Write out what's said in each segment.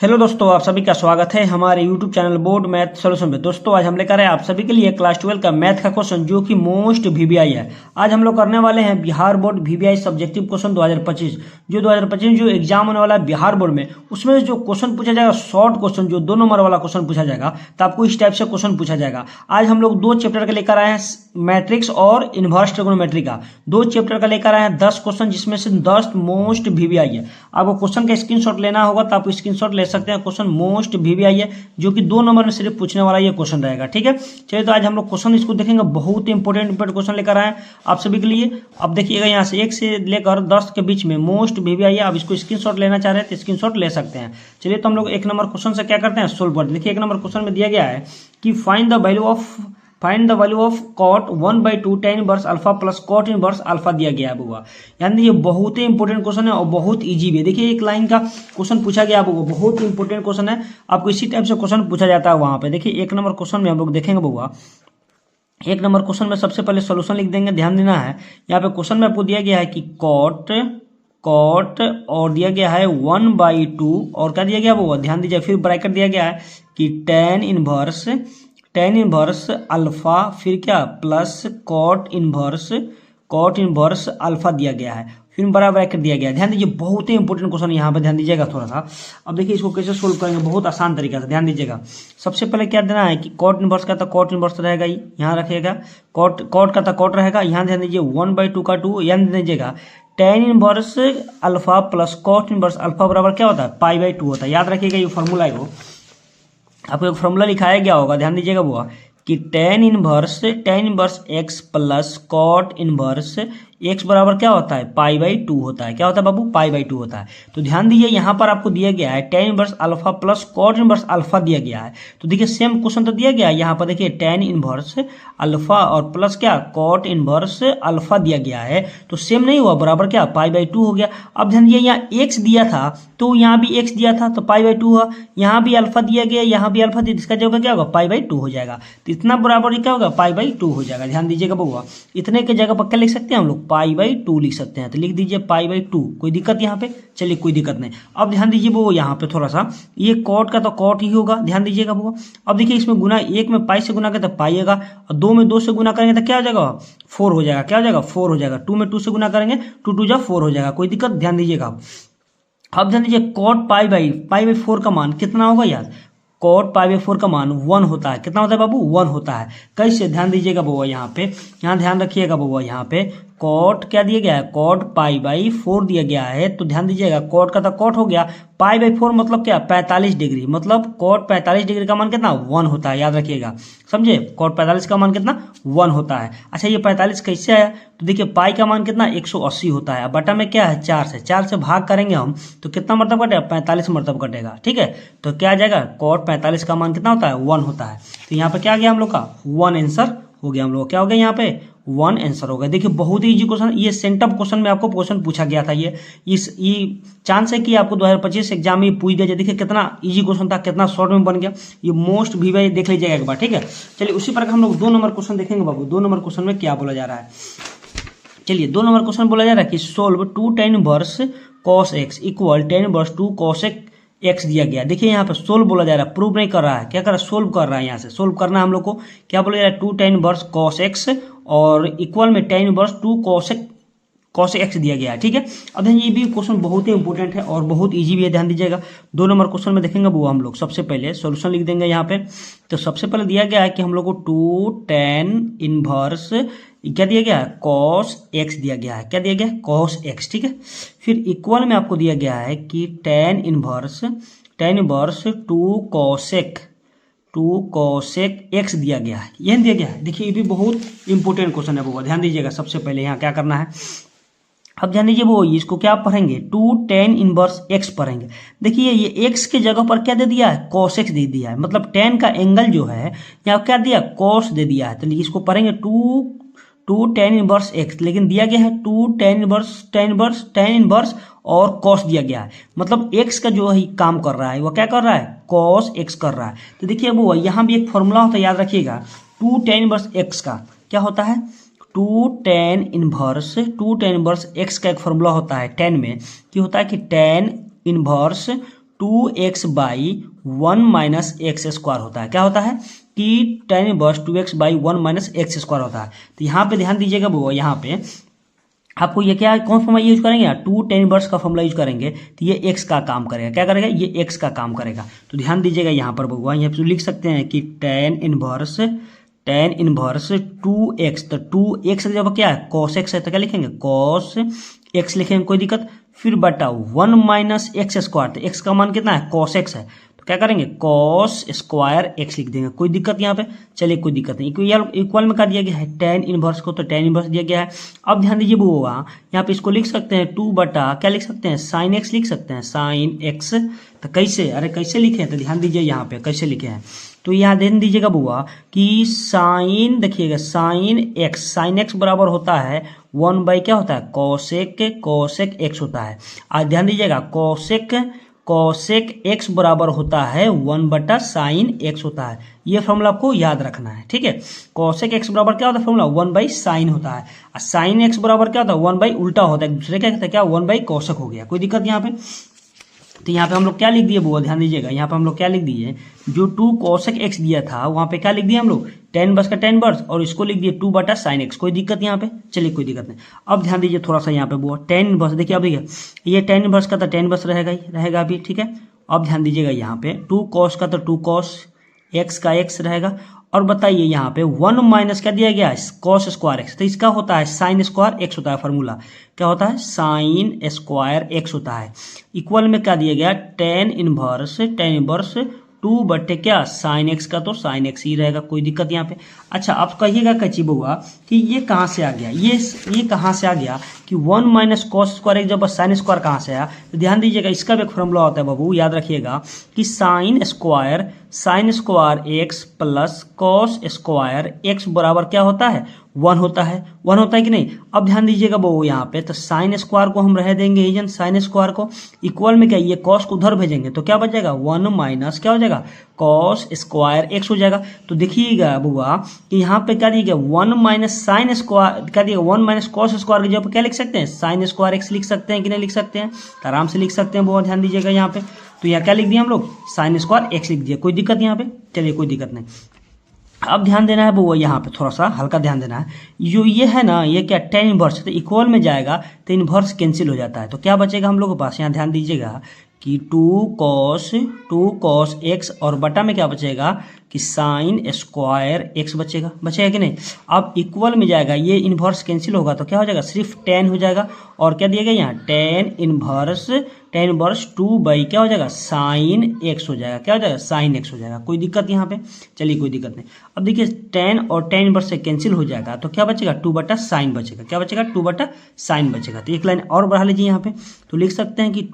Hello दोस्तों, आप सभी का स्वागत है हमारे YouTube channel board math solution में। दोस्तों आज हम लेकर आए आप सभी के लिए क्लास 12 का मैथ का क्वेश्चन जो कि मोस्ट वीवीआई है। आज हम लोग करने वाले हैं Bihar board VVI subjective question 2025 जो 2025 जो एग्जाम होने वाला है बिहार बोर्ड में, उसमें जो क्वेश्चन पूछा जाएगा शॉर्ट क्वेश्चन, जो 2 नंबर वाला क्वेश्चन पूछा जाएगा। तो आपको इस टाइप से क्वेश्चन पूछा जाएगा। आज हम लोग 2 चैप्टर का लेकर आए हैं, मैट्रिक्स और इनवर्स ट्रिग्नोमेट्री का 2 चैप्टर का लेकर आए हैं 10 क्वेश्चन, जिसमें से 10 मोस्ट वीवीआई है। आपको क्वेश्चन का स्क्रीनशॉट लेना होगा तो आप स्क्रीनशॉट ले सकते हैं। क्वेश्चन मोस्ट वीवीआई है जो कि 2 नंबर में सिर्फ पूछने वाला ये क्वेश्चन रहेगा। ठीक है, चलिए तो आज हम लोग क्वेश्चन इसको देखेंगे। बहुत इंपॉर्टेंट क्वेश्चन लेकर आए आप सभी के लिए। अब देखिएगा यहाँ से 1 से लेकर 10 के बीच में मोस्ट वीवीआई है। आप इसको स्क्रीनशॉट लेना चाह रहे हैं तो स्क्रीनशॉट ले सकते हैं। चलिए तो हम लोग 1 नंबर क्वेश्चन से क्या करते हैं, सोल्व करते हैं। देखिए 1 नंबर क्वेश्चन में दिया गया है कि find the value of cot 1/2 tan inverse alpha plus cot inverse alpha दिया गया है बुआ। यानी ये बहुत ही इंपॉर्टेंट क्वेश्चन है और बहुत इजी भी है। देखिए एक लाइन का क्वेश्चन पूछा गया बुआ, बहुत ही इंपॉर्टेंट क्वेश्चन है। आपको इसी टाइप से क्वेश्चन पूछा जाता है वहां पे। देखिए 1 नंबर क्वेश्चन में हम लोग देखेंगे बुआ। 1 नंबर क्वेश्चन में सबसे पहले सोल्यूशन लिख देंगे। ध्यान देना है, यहाँ पे क्वेश्चन में आपको दिया गया है कि कॉट और दिया गया है 1/2 और क्या दिया गया वो, ध्यान दीजिए। फिर ब्रैकेट दिया गया है कि tan इनवर्स अल्फा, फिर क्या प्लस कॉट इनवर्स अल्फा दिया गया है, फिर बड़ा ब्रैकेट दिया गया है। ध्यान दीजिए, बहुत ही इंपॉर्टेंट क्वेश्चन यहाँ पे, ध्यान दीजिएगा थोड़ा सा। अब देखिए इसको कैसे सोल्व करेंगे, बहुत आसान तरीका से। ध्यान दीजिएगा, सबसे पहले क्या देना है कि कॉट इनवर्स का तो कॉट इनवर्स रहेगा ही, यहाँ रखिएगा। कॉट का तो कॉट रहेगा, यहाँ ध्यान दीजिए 1/2 का 2, यहाँ दीजिएगा tan inverse alpha plus cot inverse alpha बराबर क्या होता है, π/2 होता है। याद रखिएगा ये फॉर्मूला है, वो आपको एक फॉर्मूला लिखाया गया होगा, ध्यान दीजिएगा बुआ, कि tan inverse x plus cot inverse x बराबर क्या होता है, π/2 होता है। क्या होता है बाबू, π/2 होता है। तो ध्यान दीजिए यहाँ पर आपको दिया गया है tan inverse alpha plus cot inverse alpha दिया गया है। तो देखिए सेम क्वेश्चन तो दिया गया है यहाँ पर। देखिए tan इनवर्स अल्फा और प्लस क्या कॉट इनवर्स अल्फा दिया गया है, तो सेम नहीं हुआ, बराबर क्या π/2 हो गया। अब ध्यान दीजिए यहाँ x दिया था तो यहाँ भी x दिया था तो π/2 हुआ। यहाँ भी अल्फा दिया गया, यहाँ भी अल्फा दिया, इसका जगह क्या होगा, π/2 हो जाएगा। तो इतना बराबर क्या होगा, π/2 हो जाएगा। ध्यान दीजिएगा बउआ, इतने के जगह पर क्या लिख सकते हैं हम लोग, π/2 लिख सकते हैं। तो लिख दीजिए π/2, कोई दिक्कत यहाँ पे, चलिए कोई दिक्कत नहीं। अब ध्यान दीजिए वो यहाँ पे थोड़ा सा, ये कॉट का तो कॉट ही होगा, ध्यान दीजिएगा वो। अब देखिए इसमें गुना, 1 में पाई से गुना करें तो पाई आएगा, और 2 में 2 से गुना करेंगे तो क्या हो जाएगा, 4 हो जाएगा। क्या हो जाएगा, 4 हो जाएगा। 2 में 2 से गुना करेंगे 2 2 जा 4 हो जाएगा, कोई दिक्कत, ध्यान दीजिएगा। अब ध्यान दीजिए कॉट π/4 का मान कितना होगा यार, कॉट π/4 का मान 1 होता है। कितना होता है बाबू, 1 होता है। कैसे, ध्यान दीजिएगा बउआ, यहाँ पे यहाँ ध्यान रखिएगा बउआ, यहाँ पे कॉट क्या दिया गया है, कॉट π/4 दिया गया है। तो ध्यान दीजिएगा कॉट का तो कॉट हो गया, π/4 मतलब क्या, 45 डिग्री, मतलब कॉट 45 डिग्री का मान कितना, 1 होता है। याद रखिएगा, समझे, कॉट 45 का मान कितना, 1 होता है। अच्छा ये 45 कैसे आया, तो देखिए पाई का मान कितना, 180 होता है। बटा में क्या है, 4 से भाग करेंगे हम तो कितना मरतब कटेगा, 45 मरतब कटेगा। ठीक है, तो क्या आ जाएगा, कॉट 45 का मान कितना होता है, 1 होता है। तो यहाँ पे क्या आ गया हम लोग का, 1 आंसर हो गया। हम लोग क्या हो गया यहाँ पे, 1 आंसर हो गया। देखिए बहुत ही इजी क्वेश्चन, ये सेंटअप क्वेश्चन में आपको क्वेश्चन पूछा गया था। ये चांस है कि आपको 2025 एग्जाम में पूछ दिया जाए। देखिए कितना इजी क्वेश्चन था, कितना शॉर्ट में बन गया। ये मोस्ट वीवीआई देख लीजिएगा एक बार, ठीक है। चलिए उसी प्रकार हम लोग 2 नंबर क्वेश्चन देखेंगे बाबू। 2 नंबर क्वेश्चन में क्या बोला जा रहा है, चलिए 2 नंबर क्वेश्चन बोला जा रहा है कि solve 2 tan inverse cos x equal tan inverse 2 cos x दिया गया। देखिए यहाँ पे सोल्व बोला जा रहा है, प्रूव नहीं कर रहा है, क्या कर रहा है, सोल्व कर रहा है। यहाँ से सोल्व करना है हम लोग को। क्या बोला जा रहा है, 2 tan इनवर्स cos x और इक्वल में tan इनवर्स 2 cos x दिया गया है। ठीक है, अब ये भी क्वेश्चन बहुत ही इंपॉर्टेंट है और बहुत इजी भी है, ध्यान दीजिएगा। 2 नंबर क्वेश्चन में देखेंगे वो हम लोग सबसे पहले सॉल्यूशन लिख देंगे यहाँ पे। तो सबसे पहले दिया गया है कि हम लोग को 2 tan इनवर्स क्या दिया गया है, cos x दिया गया है। क्या दिया गया है, cos x। ठीक है, फिर इक्वल में आपको दिया गया है कि tan इनवर्स 2 cosec x दिया गया है, यह दिया गया है। देखिए ये भी बहुत इंपॉर्टेंट क्वेश्चन है वो, ध्यान दीजिएगा। सबसे पहले यहाँ क्या करना है, अब ध्यान दीजिए वो, इसको क्या पढ़ेंगे, 2 tan इनवर्स x पढ़ेंगे। देखिए ये x के जगह पर क्या दे दिया है, cos x दे दिया है, मतलब tan का एंगल जो है यहाँ क्या दिया, cos दे दिया है। तो इसको पढ़ेंगे 2 tan इनवर्स x, लेकिन दिया गया है 2 tan इनवर्स और cos दिया गया है, मतलब x का जो है काम कर रहा है वो क्या कर रहा है, cos x कर रहा है। तो देखिए वो यहाँ भी एक फॉर्मूला होता है, याद रखिएगा। 2 tan इनवर्स x का क्या होता है, 2 tan इनवर्स x का एक फॉर्मूला होता है tan में, कि होता है कि tan inverse 2x by 1 minus x square होता है। क्या होता है कि tan inverse 2x by 1 minus x square होता है। तो यहाँ पे ध्यान दीजिएगा वो, यहाँ पे आपको ये क्या कौन फॉर्मूला यूज करेंगे, 2 tan इनवर्स का फॉर्मूला यूज करेंगे तो ये x का काम करेगा। क्या करेगा, ये x का काम करेगा। तो ध्यान दीजिएगा यहाँ पर बउआ, यहाँ पे लिख सकते हैं कि tan इनवर्स 2x, तो 2x जब क्या है cos x है तो क्या लिखेंगे cos x लिखेंगे, कोई दिक्कत। फिर बटा 1 माइनस एक्स स्क्वायर, तो x का मान कितना है cos x है, तो क्या करेंगे cos स्क्वायर x लिख देंगे, कोई दिक्कत यहाँ पे। चलिए कोई दिक्कत नहीं, इक्वल में क्या दिया गया है tan इनवर्स को, तो tan इनवर्स दिया गया है। अब ध्यान दीजिए वो यहाँ पे इसको लिख सकते हैं 2 बटा क्या लिख सकते हैं sin x लिख सकते हैं, sin x। तो कैसे, अरे कैसे लिखे हैं, तो ध्यान दीजिए यहाँ पे कैसे लिखे हैं। तो यहाँ ध्यान दीजिएगा बुआ कि साइन, देखिएगा साइन एक्स बराबर होता है 1 बाई क्या होता है कोसेक एक्स होता है। आज ध्यान दीजिएगा कोसेक एक्स बराबर होता है 1 बटा साइन एक्स होता है। ये फॉर्मूला आपको याद रखना है, ठीक है। कोसेक एक्स बराबर क्या होता है फॉर्मूला 1 बाई साइन होता है, और साइन एक्स बराबर क्या होता है 1 बाई उल्टा होता है एक दूसरे, क्या कहते हैं क्या 1 बाई कोसेक हो गया, कोई दिक्कत यहाँ पे। तो यहाँ पे हम लोग क्या लिख दिए बुआ, ध्यान दीजिएगा यहाँ पे हम लोग क्या लिख दिए, जो 2 कोसेक एक्स दिया था वहाँ पे क्या लिख दिया हम लोग tan इनवर्स का tan इनवर्स, और इसको लिख दिए 2 बटा साइन एक्स, कोई दिक्कत यहाँ पे। चलिए कोई दिक्कत नहीं। अब ध्यान दीजिए थोड़ा सा यहाँ पे बुआ tan इनवर्स, देखिए अब देखिए ये tan इनवर्स का तो tan इनवर्स रहेगा ही रहेगा अभी, ठीक है। अब ध्यान दीजिएगा यहाँ पे 2 cos का तो 2 cos x का x रहेगा, और बताइए यहाँ पे 1 माइनस क्या दिया गया है cos स्क्वायर एक्स, तो इसका होता है साइन स्क्वायर एक्स होता है फॉर्मूला, क्या होता है साइन स्क्वायर एक्स होता है। इक्वल में क्या दिया गया tan इनवर्स 2 बटे क्या साइन एक्स का, तो साइन एक्स ही रहेगा, कोई दिक्कत यहाँ पे। अच्छा आप कहिएगा कच्ची बुआ कि ये कहाँ से आ गया, ये कहाँ से आ गया कि 1 माइनस कॉस स्क्वायर एक्स जब साइन स्क्वायर कहाँ से आया। तो ध्यान दीजिएगा इसका भी एक फॉर्मूला होता है बाबू, याद रखिएगा कि sine square x plus cos square x बराबर क्या होता है 1 होता है, 1 होता है कि नहीं। अब ध्यान दीजिएगा वो यहाँ पे, तो साइन स्क्वायर को हम रह देंगे ही साइन स्क्वायर को, इक्वल में क्या ये कॉस को उधर भेजेंगे तो क्या बच जाएगा 1 माइनस क्या हो जाएगा कॉस स्क्वायर एक्स हो जाएगा। तो देखिएगा बुआ कि यहाँ पे क्या दिया गया 1 माइनस साइन स्क्वायर, क्या दिया 1 माइनस कॉस स्क्वायर की जगह पे क्या लिख सकते हैं साइन स्क्वायर एक्स लिख सकते हैं कि नहीं लिख सकते हैं, तो आराम से लिख सकते हैं बुआ, ध्यान दीजिएगा यहाँ पे। तो यहाँ क्या लिख दिया हम लोग साइन स्क्वायर एक्स लिख दिया, कोई दिक्कत यहाँ पे। चलिए कोई दिक्कत नहीं। अब ध्यान देना है वो यहाँ पे थोड़ा सा हल्का ध्यान देना है, जो ये है ना ये क्या tan इनवर्स है, तो इक्वल में जाएगा तो इनवर्स कैंसिल हो जाता है, तो क्या बचेगा हम लोग के पास, यहाँ ध्यान दीजिएगा कि 2 cos x, और बटा में क्या बचेगा कि साइन स्क्वायर एक्स बचेगा कि नहीं। अब इक्वल में जाएगा ये इनवर्स कैंसिल होगा तो क्या हो जाएगा सिर्फ tan हो जाएगा, और क्या दिया गया यहाँ tan इनवर्स 2 बाई क्या हो जाएगा साइन एक्स हो जाएगा, क्या हो जाएगा साइन एक्स हो जाएगा, कोई दिक्कत यहाँ पे। चलिए कोई दिक्कत नहीं। अब देखिए tan और tan इनवर्स से कैंसिल हो जाएगा तो क्या बचेगा 2 बटा साइन बचेगा, क्या बचेगा 2 बटा साइन बचेगा। तो एक लाइन और बढ़ा लीजिए यहाँ पे, तो लिख सकते हैं कि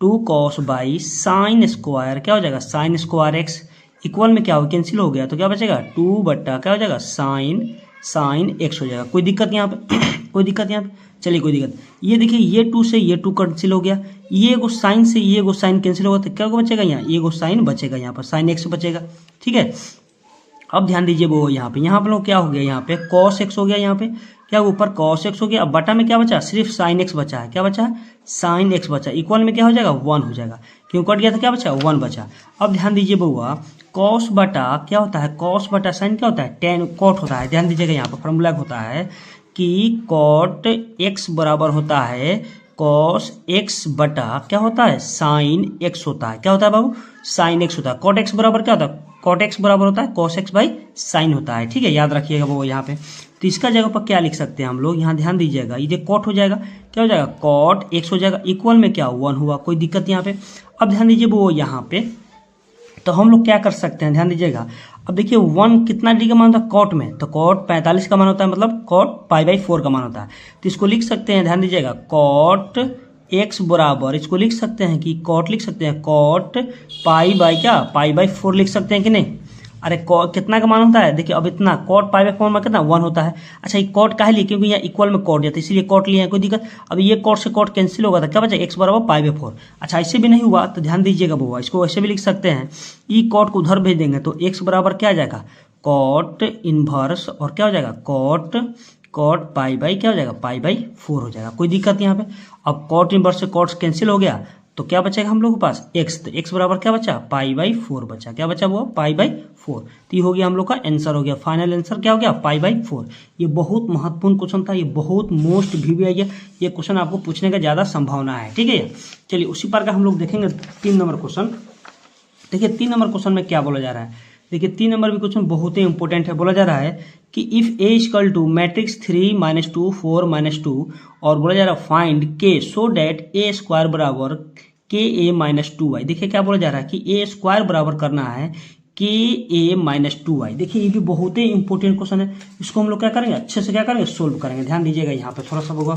2 cos बाई साइन स्क्वायर क्या हो जाएगा साइन स्क्वायर एक्स, इक्वल में क्या हो कैंसिल हो गया तो क्या बचेगा 2 बटा क्या हो जाएगा साइन एक्स हो जाएगा, कोई दिक्कत यहाँ पे कोई दिक्कत यहाँ पे। चलिए कोई दिक्कत। ये देखिए ये 2 से ये 2 कैंसिल हो गया, ये एगो साइन से ये एगो साइन कैंसिल होगा तो क्या बचेगा यहाँ एगो साइन बचेगा, यहाँ पर साइन एक्स बचेगा, ठीक है। अब ध्यान दीजिए वो यहाँ पे लोग क्या हो गया यहाँ पे cos x हो गया, यहाँ पे क्या ऊपर cos x हो गया। अब बटा में क्या बचा सिर्फ sin x बचा है, क्या बचा है sin x बचा, इक्वल में क्या हो जाएगा 1 हो जाएगा, क्यों कट गया था क्या बचा 1 बचा। अब ध्यान दीजिए बउआ cos बटा क्या होता है cos बटा sin क्या होता है tan cot होता है। ध्यान दीजिएगा यहाँ पर फॉर्मूला होता है कि cot x बराबर होता है cos x बटा क्या होता है sin x होता है, क्या होता है बाबू sin x होता है। cot x बराबर क्या होता है cot x बराबर होता है cos x बाई साइन होता है, ठीक है याद रखिएगा वो यहाँ पे। तो इसका जगह पर क्या लिख सकते हैं हम लोग, यहाँ ध्यान दीजिएगा ये cot हो जाएगा, क्या हो जाएगा cot x हो जाएगा, इक्वल में क्या 1 हुआ, कोई दिक्कत यहाँ पे। अब ध्यान दीजिए वो यहाँ पे, तो हम लोग क्या कर सकते हैं ध्यान दीजिएगा। अब देखिए 1 कितना डिग्री का मान होता है cot में, तो cot 45 का मान होता है, मतलब cot π/4 का मान होता है। तो इसको लिख सकते हैं ध्यान दीजिएगा cot x बराबर, इसको लिख सकते हैं कि cot लिख सकते हैं cot π/4 लिख सकते हैं कि नहीं। अरे कितना का मान होता है देखिए, अब इतना cot π/4 में कितना 1 होता है। अच्छा ये cot काहे लिए, क्योंकि यहाँ इक्वल में cot जाता है इसलिए cot लिए हैं, कोई दिक्कत। अब ये cot से cot कैंसिल होगा तो क्या बचा x बराबर π/4। अच्छा ऐसे भी नहीं हुआ तो ध्यान दीजिएगा बुआ, इसको ऐसे भी लिख सकते हैं, ई cot को उधर भेज देंगे तो x बराबर क्या आ जाएगा cot इनवर्स, और क्या हो जाएगा cot π/क्या हो जाएगा π/4 हो जाएगा, कोई दिक्कत यहाँ पे। अब cot इनवर्स से cot कैंसिल हो गया तो क्या बचेगा हम लोग के पास x, तो x बराबर क्या बचा π/4 बचा। क्या बचा वो π/4। तो ये हो गया हम लोग का आंसर, हो गया फाइनल आंसर क्या हो गया π/4। ये बहुत महत्वपूर्ण क्वेश्चन था, ये बहुत मोस्ट VBI है, ये क्वेश्चन आपको पूछने का ज़्यादा संभावना है। ठीक है, चलिए उसी प्रकार हम लोग देखेंगे 3 नंबर क्वेश्चन। देखिए 3 नंबर क्वेश्चन में क्या बोला जा रहा है। देखिए 3 नंबर भी क्वेश्चन बहुत ही इंपॉर्टेंट है। बोला जा रहा है कि if a equal to matrix 3 - 2 4 - 2 और बोला जा रहा है find k so that a square बराबर ka - 2y। देखिए क्या बोला जा रहा है कि a स्क्वायर बराबर करना है ka - 2y। देखिए ये भी बहुत ही इंपॉर्टेंट क्वेश्चन है, इसको हम लोग क्या करेंगे अच्छे से क्या करेंगे सोल्व करेंगे। ध्यान दीजिएगा यहाँ पे थोड़ा सा होगा।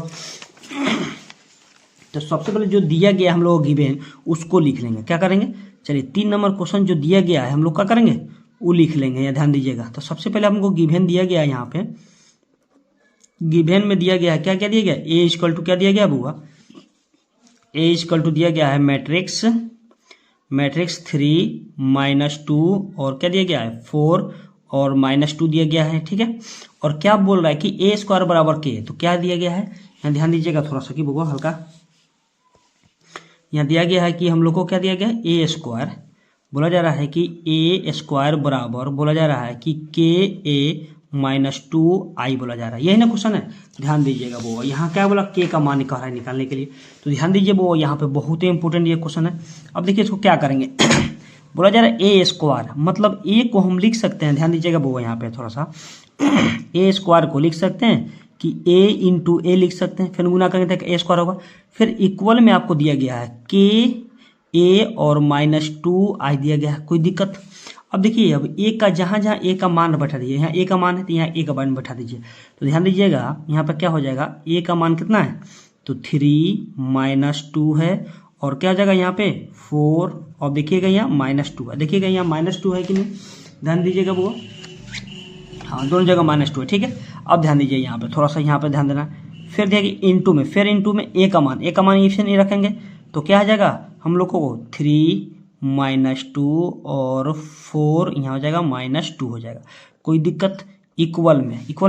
तो सबसे पहले जो दिया गया हम लोग गिवन उसको लिख लेंगे। क्या करेंगे, चलिए 3 नंबर क्वेश्चन जो दिया गया है हम लोग क्या करेंगे वो लिख लेंगे। या ध्यान दीजिएगा, तो सबसे पहले हमको गिवन दिया गया है। यहाँ पे गिवन में दिया गया है क्या क्या दिया गया a इक्वल टू क्या दिया गया बुआ a इक्वल टू दिया गया है मैट्रिक्स 3 - 2 और क्या दिया गया है 4 और -2 दिया गया है। ठीक है, और क्या बोल रहा है कि a स्क्वायर बराबर k, तो क्या दिया गया है यहाँ ध्यान दीजिएगा थोड़ा सा कि बुआ हल्का। यहाँ दिया गया है कि हम लोग को क्या दिया गया है ए स्क्वायर। बोला जा रहा है कि ए स्क्वायर बराबर बोला जा रहा है कि ka-2i बोला जा रहा है। यही ना क्वेश्चन है, ध्यान दीजिएगा वो यहाँ क्या बोला के का मान निकाल रहा है निकालने के लिए। तो ध्यान दीजिए वो यहाँ पे बहुत ही इंपॉर्टेंट ये क्वेश्चन है। अब देखिए इसको क्या करेंगे बोला जा रहा है ए स्क्वायर, मतलब ए को हम लिख सकते हैं। ध्यान दीजिएगा वो यहाँ पे थोड़ा सा ए स्क्वायर को लिख सकते हैं कि a इंटू ए लिख सकते हैं, फिर गुना करेंगे तो ए स्क्वायर होगा। फिर इक्वल में आपको दिया गया है के ए और -2i दिया गया है, कोई दिक्कत। अब देखिए अब ए का जहाँ जहाँ ए का मान बैठा दीजिए, यहाँ ए का मान है तो यहाँ ए का मान बैठा दीजिए। तो ध्यान दीजिएगा यहाँ पर क्या हो जाएगा ए का मान कितना है तो 3 - 2 है और क्या हो जाएगा यहाँ पे 4 और देखिएगा यहाँ -2 है। देखिएगा यहाँ -2 है कि नहीं, ध्यान दीजिएगा वो हाँ दोनों जगह -2 है। ठीक है, अब ध्यान दीजिए यहाँ पे थोड़ा सा यहाँ पे ध्यान देना। फिर देखिए इंटू में, फिर इंटू में ए का मान इसे नहीं रखेंगे तो क्या आ जाएगा हम लोग को 3 - 2 और 4 यहाँ हो जाएगा -2 हो जाएगा, कोई दिक्कत। इक्वल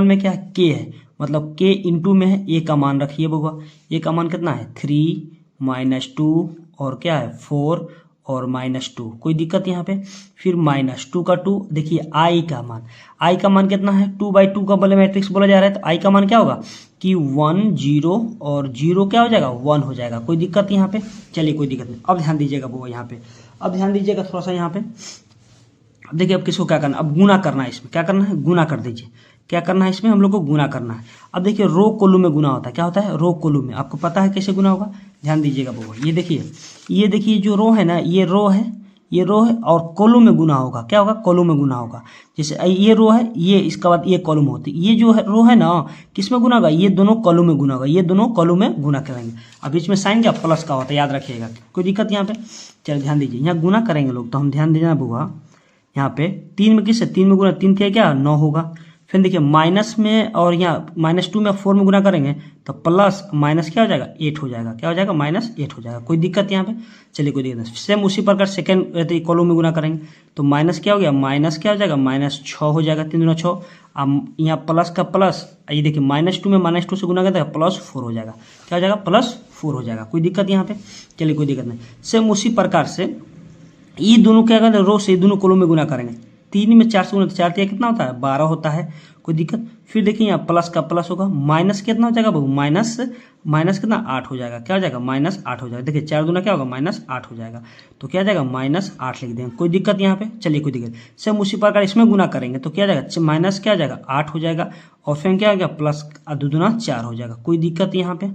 में क्या है के है, मतलब के इंटू में है ए का मान रखिए बउआ। ए का मान कितना है 3 - 2 और क्या है 4 और -2, कोई दिक्कत यहाँ पे। फिर -2 का 2 देखिए आई का मान कितना है 2/2 का बड़े मैट्रिक्स बोला जा रहा है तो आई का मान क्या होगा कि 1 0 और 0 क्या हो जाएगा 1 हो जाएगा, कोई दिक्कत यहाँ पे। चलिए कोई दिक्कत नहीं। अब ध्यान दीजिएगा वो यहाँ पे, अब ध्यान दीजिएगा थोड़ा सा यहाँ पे। अब देखिए अब किसको क्या करना, अब गुना करना है इसमें। क्या करना है गुना कर दीजिए। क्या करना है इसमें हम लोग को गुना करना है। अब देखिए रो कॉलम में गुना होता है, क्या होता है रो कॉलम में, आपको पता है कैसे गुना होगा। ध्यान दीजिएगा वो ये देखिए जो रो है ना ये रो है और कॉलम में गुना होगा। क्या होगा कॉलम में गुना होगा। जैसे ये रो है ये इसके बाद ये कॉलम होती है, ये जो है रो है ना किस में गुना होगा ये दोनों कॉलम में गुना होगा, ये दोनों कॉलम में गुना करेंगे। अब इसमें साइन क्या प्लस का होता है याद रखिएगा, कोई दिक्कत यहाँ पे। चलिए ध्यान दीजिए यहाँ गुना करेंगे लोग तो हम ध्यान देना बुआ यहाँ पे 3 में किससे 3 में गुना 3 क्या 9 होगा। फिर देखिए माइनस में और यहाँ -2 में 4 में गुना करेंगे तो प्लस माइनस क्या हो जाएगा 8 हो जाएगा। क्या हो जाएगा -8 हो जाएगा, कोई दिक्कत यहाँ पे। चलिए कोई दिक्कत नहीं। सेम उसी प्रकार सेकेंड कॉलम में गुना करेंगे तो माइनस क्या हो गया क्या हो जाएगा -6 हो जाएगा, 3 दूना 6। अब यहाँ प्लस का प्लस ये देखिए -2 में -2 से गुना करते हैं +4 हो जाएगा। क्या हो जाएगा +4 हो जाएगा, कोई दिक्कत यहाँ पे। चलिए कोई दिक्कत नहीं। सेम उसी प्रकार से ये दोनों क्या करते हैं रो से दोनों कॉलम में गुना करेंगे। 3 में 4 से गुना 4 कितना होता है 12 होता है, कोई दिक्कत। फिर देखिए यहाँ प्लस का प्लस होगा, माइनस कितना हो जाएगा माइनस कितना 8 हो जाएगा। क्या हो जाएगा -8 हो जाएगा। देखिए 4 दूना क्या होगा -8 हो जाएगा, तो क्या जाएगा -8 लिख देंगे, कोई दिक्कत यहाँ पे। चलिए कोई दिक्कत। सेम उसी प्रकार इसमें गुना करेंगे तो क्या जाएगा माइनस क्या हो जाएगा 8 हो जाएगा और फिर क्या हो गया प्लस 2 दूना 4 हो जाएगा, कोई दिक्कत यहाँ पे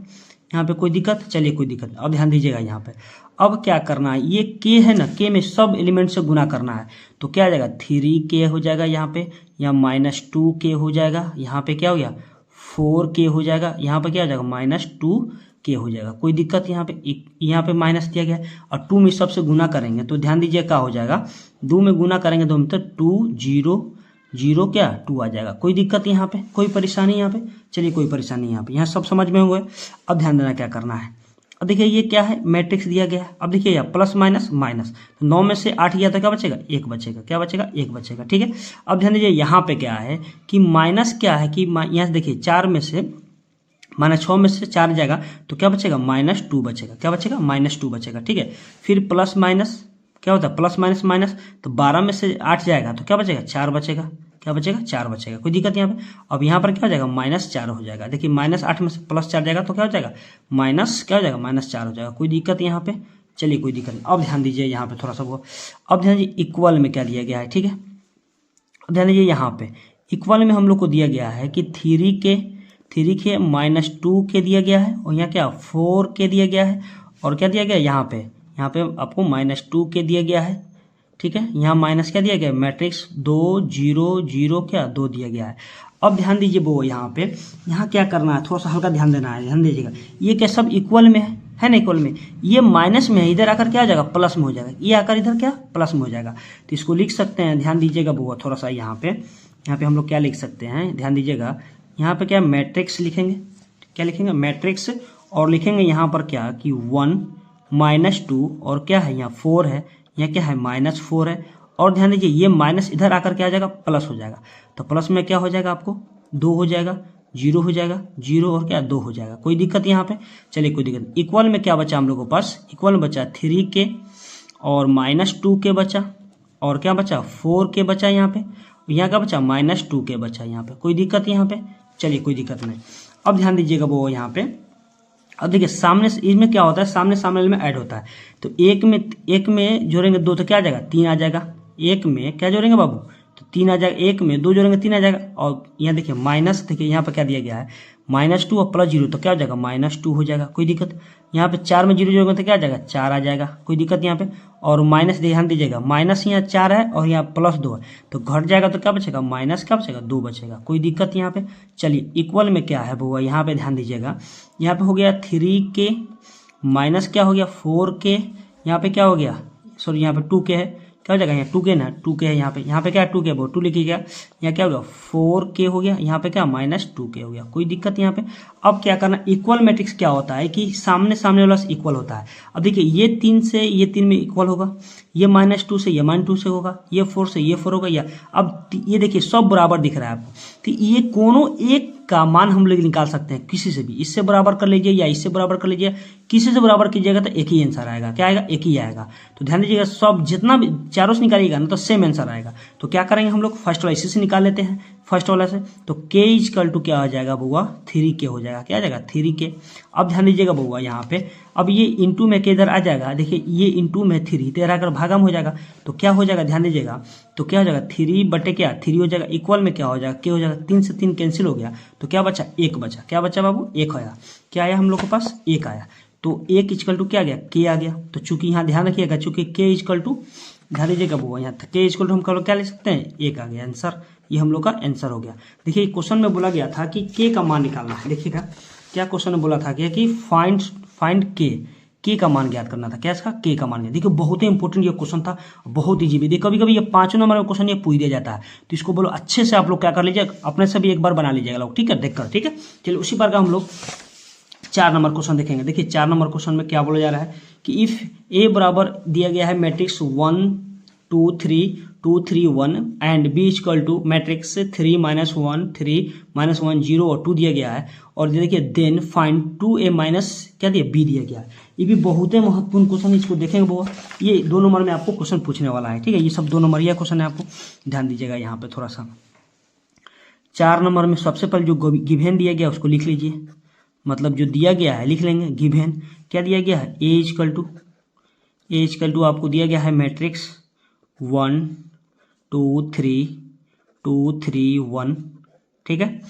कोई दिक्कत। चलिए कोई दिक्कत नहीं। अब ध्यान दीजिएगा यहाँ पे अब क्या करना है, ये के है ना के में सब एलिमेंट से गुना करना है तो क्या आ जाएगा 3k हो जाएगा यहाँ पे, या -2k हो जाएगा, यहाँ पे क्या हो गया 4k हो जाएगा, यहाँ पे क्या हो जाएगा -2k हो जाएगा, कोई दिक्कत यहाँ पे माइनस दिया गया है। और 2 में सबसे गुना करेंगे तो ध्यान दीजिए क्या हो जाएगा 2 में गुना करेंगे तो मतलब 2 0 0 क्या 2 आ जाएगा, कोई दिक्कत यहाँ पे, कोई परेशानी यहाँ पे। चलिए कोई परेशानी यहाँ पे, यहाँ सब समझ में होंगे। अब ध्यान देना क्या करना है। अब देखिए ये क्या है मैट्रिक्स दिया गया है। अब देखिए यहाँ प्लस माइनस तो 9 में से 8 गया तो क्या बचेगा 1 बचेगा। क्या बचेगा 1 बचेगा, ठीक है। अब ध्यान दीजिए यहाँ पे क्या है कि माइनस क्या है कि यहाँ देखिए 4 में से -6 में से 4 जाएगा तो क्या बचेगा, -2 बचेगा। क्या बचेगा, -2 बचेगा। ठीक है, फिर प्लस माइनस क्या होता है, प्लस माइनस माइनस, तो 12 में से 8 जाएगा तो क्या बचेगा, 4 बचेगा। क्या बचेगा, 4 बचेगा। कोई दिक्कत यहाँ पे। अब यहाँ पर क्या हो जाएगा, -4 हो जाएगा। देखिए -8 में से +4 जाएगा तो क्या हो जाएगा, माइनस क्या हो जाएगा, -4 हो जाएगा। कोई दिक्कत यहाँ पे, चलिए कोई दिक्कत नहीं। अब ध्यान दीजिए यहाँ पे थोड़ा सा वो, अब ध्यान दीजिए इक्वल में क्या दिया गया है। ठीक है, अब ध्यान दीजिए यहाँ पे इक्वल में हम लोग को दिया गया है कि 3 के -2 के दिया गया है, और यहाँ क्या 4 के दिया गया है, और क्या दिया गया है यहाँ पे आपको -2 के दिया गया है। ठीक है, यहाँ माइनस क्या दिया गया है, मैट्रिक्स 2 0 0 क्या 2 दिया गया है। अब ध्यान दीजिए वो यहाँ पे, यहाँ क्या करना है, थोड़ा सा हल्का ध्यान देना है, ध्यान दीजिएगा। ये क्या सब इक्वल में है ना, इक्वल में, ये माइनस में है, इधर आकर क्या आ जाएगा, प्लस में हो जाएगा। ये आकर इधर क्या प्लस में हो जाएगा। तो इसको लिख सकते हैं, ध्यान दीजिएगा वो थोड़ा सा यहाँ पे हम लोग क्या लिख सकते हैं, ध्यान दीजिएगा। यहाँ पे क्या मैट्रिक्स लिखेंगे, क्या लिखेंगे, मैट्रिक्स, और लिखेंगे यहाँ पर क्या कि 1 -2 और क्या है यहाँ 4 है, यहाँ क्या है -4 है। और ध्यान दीजिए ये माइनस इधर आकर क्या आ जाएगा, प्लस हो जाएगा। तो प्लस में क्या हो जाएगा, आपको 2 हो जाएगा, 0 हो जाएगा, 0 और क्या 2 हो जाएगा। कोई दिक्कत यहाँ पे, चलिए कोई दिक्कत। इक्वल में क्या बचा हम लोगों के पास, इक्वल में बचा 3 के और -2 के बचा, और क्या बचा 4 के बचा यहाँ पे, यहाँ का बचा -2 के बचा यहाँ पे। कोई दिक्कत यहाँ पे, चलिए कोई दिक्कत नहीं। अब ध्यान दीजिएगा वो यहाँ पे, अब देखिए सामने इसमें क्या होता है, सामने सामने में ऐड होता है। तो एक में जोड़ेंगे 2 तो क्या आ जाएगा, 3 आ जाएगा। एक में क्या जोड़ेंगे बाबू, तो 3 आ जाएगा। एक में 2 जोड़ेंगे 3 आ जाएगा। और यहाँ देखिए माइनस, देखिए यहाँ पर क्या दिया गया है, -2 और +0 तो क्या हो जाएगा, -2 हो जाएगा। कोई दिक्कत। यहाँ पे 4 में 0 जोड़ेंगे तो क्या आ जाएगा, 4 आ जाएगा। कोई दिक्कत यहाँ पे। और माइनस ध्यान दीजिएगा, माइनस यहाँ 4 है और यहाँ +2 है, तो घट जाएगा तो क्या बचेगा, माइनस क्या बचेगा, 2 बचेगा। कोई दिक्कत यहाँ पे। चलिए इक्वल में क्या है वो, यहाँ पे ध्यान दीजिएगा। यहाँ पे हो गया 3 के माइनस क्या हो गया 4 के, यहाँ पे क्या हो गया, सॉरी यहाँ पे 2 के है, क्या हो जाएगा यहाँ 2 के ना, 2 के है यहाँ पे क्या है 2 के, वो 2 लिखिएगा। यहाँ क्या हो गया 4 के हो गया, यहाँ पे क्या -2 के हो गया। कोई दिक्कत यहाँ पे। अब क्या करना, इक्वल मैट्रिक्स क्या होता है कि सामने सामने वाला से इक्वल होता है। अब देखिए ये 3 से ये 3 में इक्वल होगा, ये -2 से ये -2 से होगा, ये 4 से ये 4 होगा। या अब ये देखिए सब बराबर दिख रहा है आपको, तो ये कोनो एक का मान हम लोग निकाल सकते हैं किसी से भी। इससे बराबर कर लीजिए या इससे बराबर कर लीजिए, किसी से बराबर कीजिएगा तो एक ही आंसर आएगा। क्या आएगा, एक ही आएगा। तो ध्यान दीजिएगा, सब जितना भी चारों से निकालिएगा ना तो सेम आंसर आएगा। तो क्या करेंगे हम लोग, फर्स्ट वाला इसी से निकाल लेते हैं, फर्स्ट वाला से। तो k = क्या हो जाएगा बउआ, 3k हो जाएगा। क्या आ जाएगा 3k। अब ध्यान दीजिएगा बउआ यहाँ पे, अब ये इंटू में के इधर आ जाएगा। देखिए ये इंटू में 3 तेरह आकर भागम हो जाएगा, तो क्या हो जाएगा, ध्यान दीजिएगा। तो क्या हो जाएगा 3 बटे क्या 3 हो जाएगा। इक्वल में क्या हो जाएगा, के हो जाएगा। 3 से 3 कैंसिल हो गया, तो क्या बचा 1 बचा। क्या बचा बाबू, 1 आया। क्या आया हम लोग के पास, 1 आया। तो 1 = क्या आ गया, के आ गया। तो चूंकि यहाँ ध्यान रखिएगा, चूंकि k = ध्यान दीजिएगा वो यहाँ k = हम क्या लिख सकते हैं, 1 आ गया आंसर। ये हम लोग का आंसर हो गया। देखिए क्वेश्चन में बोला गया था कि k का मान निकालना है। देखिएगा क्या क्वेश्चन में बोला था कि फाइंड k का मान ज्ञात करना था। क्या इसका k का मान ज्ञात। देखिए बहुत ही इंपॉर्टेंट ये क्वेश्चन था, बहुत ईजी भी। देखिए कभी कभी ये 5 नंबर का क्वेश्चन ये पूछ दिया जाता है, तो इसको बोलो अच्छे से आप लोग क्या कर लीजिए, अपने से भी एक बार बना लीजिएगा लोग, ठीक है, देखकर। ठीक है, चलिए उसी बार का हम लोग 4 नंबर क्वेश्चन देखेंगे। देखिए 4 नंबर क्वेश्चन में क्या बोला जा रहा है कि इफ a बराबर दिया गया है मैट्रिक्स 1 2 3 2 3 1 एंड b = मैट्रिक्स 3 -1 3 -1 0 और 2 दिया गया है। और देखिए देन फाइंड 2a माइनस क्या दिया b दिया गया है। ये भी बहुत ही महत्वपूर्ण क्वेश्चन, इसको देखेंगे वो। ये 2 नंबर में आपको क्वेश्चन पूछने वाला है, ठीक है। ये सब 2 नंबर यह क्वेश्चन है, आपको ध्यान दीजिएगा यहाँ पे थोड़ा सा। 4 नंबर में सबसे पहले जो गिवन दिया गया उसको लिख लीजिए, मतलब जो दिया गया है लिख लेंगे। गिवन क्या दिया गया है, a = आपको दिया गया है मैट्रिक्स 1 2 3 2 3 1, ठीक है।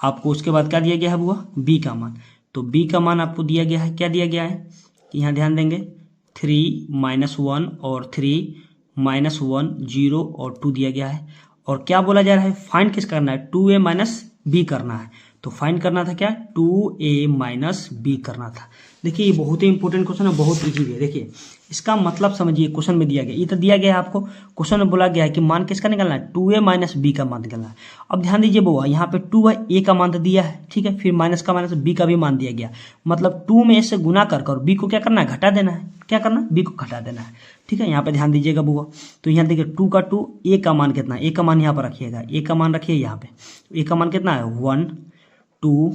आपको उसके बाद क्या दिया गया है बुआ, b का मान। तो b का मान आपको दिया गया है, क्या दिया गया है कि यहाँ ध्यान देंगे 3 -1 और 3 -1 0 और 2 दिया गया है। और क्या बोला जा रहा है, फाइंड किस करना है, 2a माइनस b करना है। तो फाइंड करना था क्या, 2a माइनस b करना था। देखिए ये बहुत ही इंपॉर्टेंट क्वेश्चन है, बहुत इजी है। देखिए इसका मतलब समझिए, क्वेश्चन में दिया गया, ये तो दिया गया है आपको, क्वेश्चन में बोला गया है कि मान किसका निकालना है, 2a माइनस b का मान निकालना है। अब ध्यान दीजिए बुआ, यहाँ पे 2 है, a का मान तो दिया है, ठीक है, फिर माइनस का माइनस b का भी मान दिया गया, मतलब 2 में से गुना कर b को क्या करना है, घटा देना है। क्या करना है, b को घटा देना है, ठीक है। यहाँ पे ध्यान दीजिएगा बुआ। तो यहाँ देखिए 2 का 2, a का मान कितना है, a का मान यहाँ पर रखिएगा, a का मान रखिए यहाँ पे। a का मान कितना है 1 2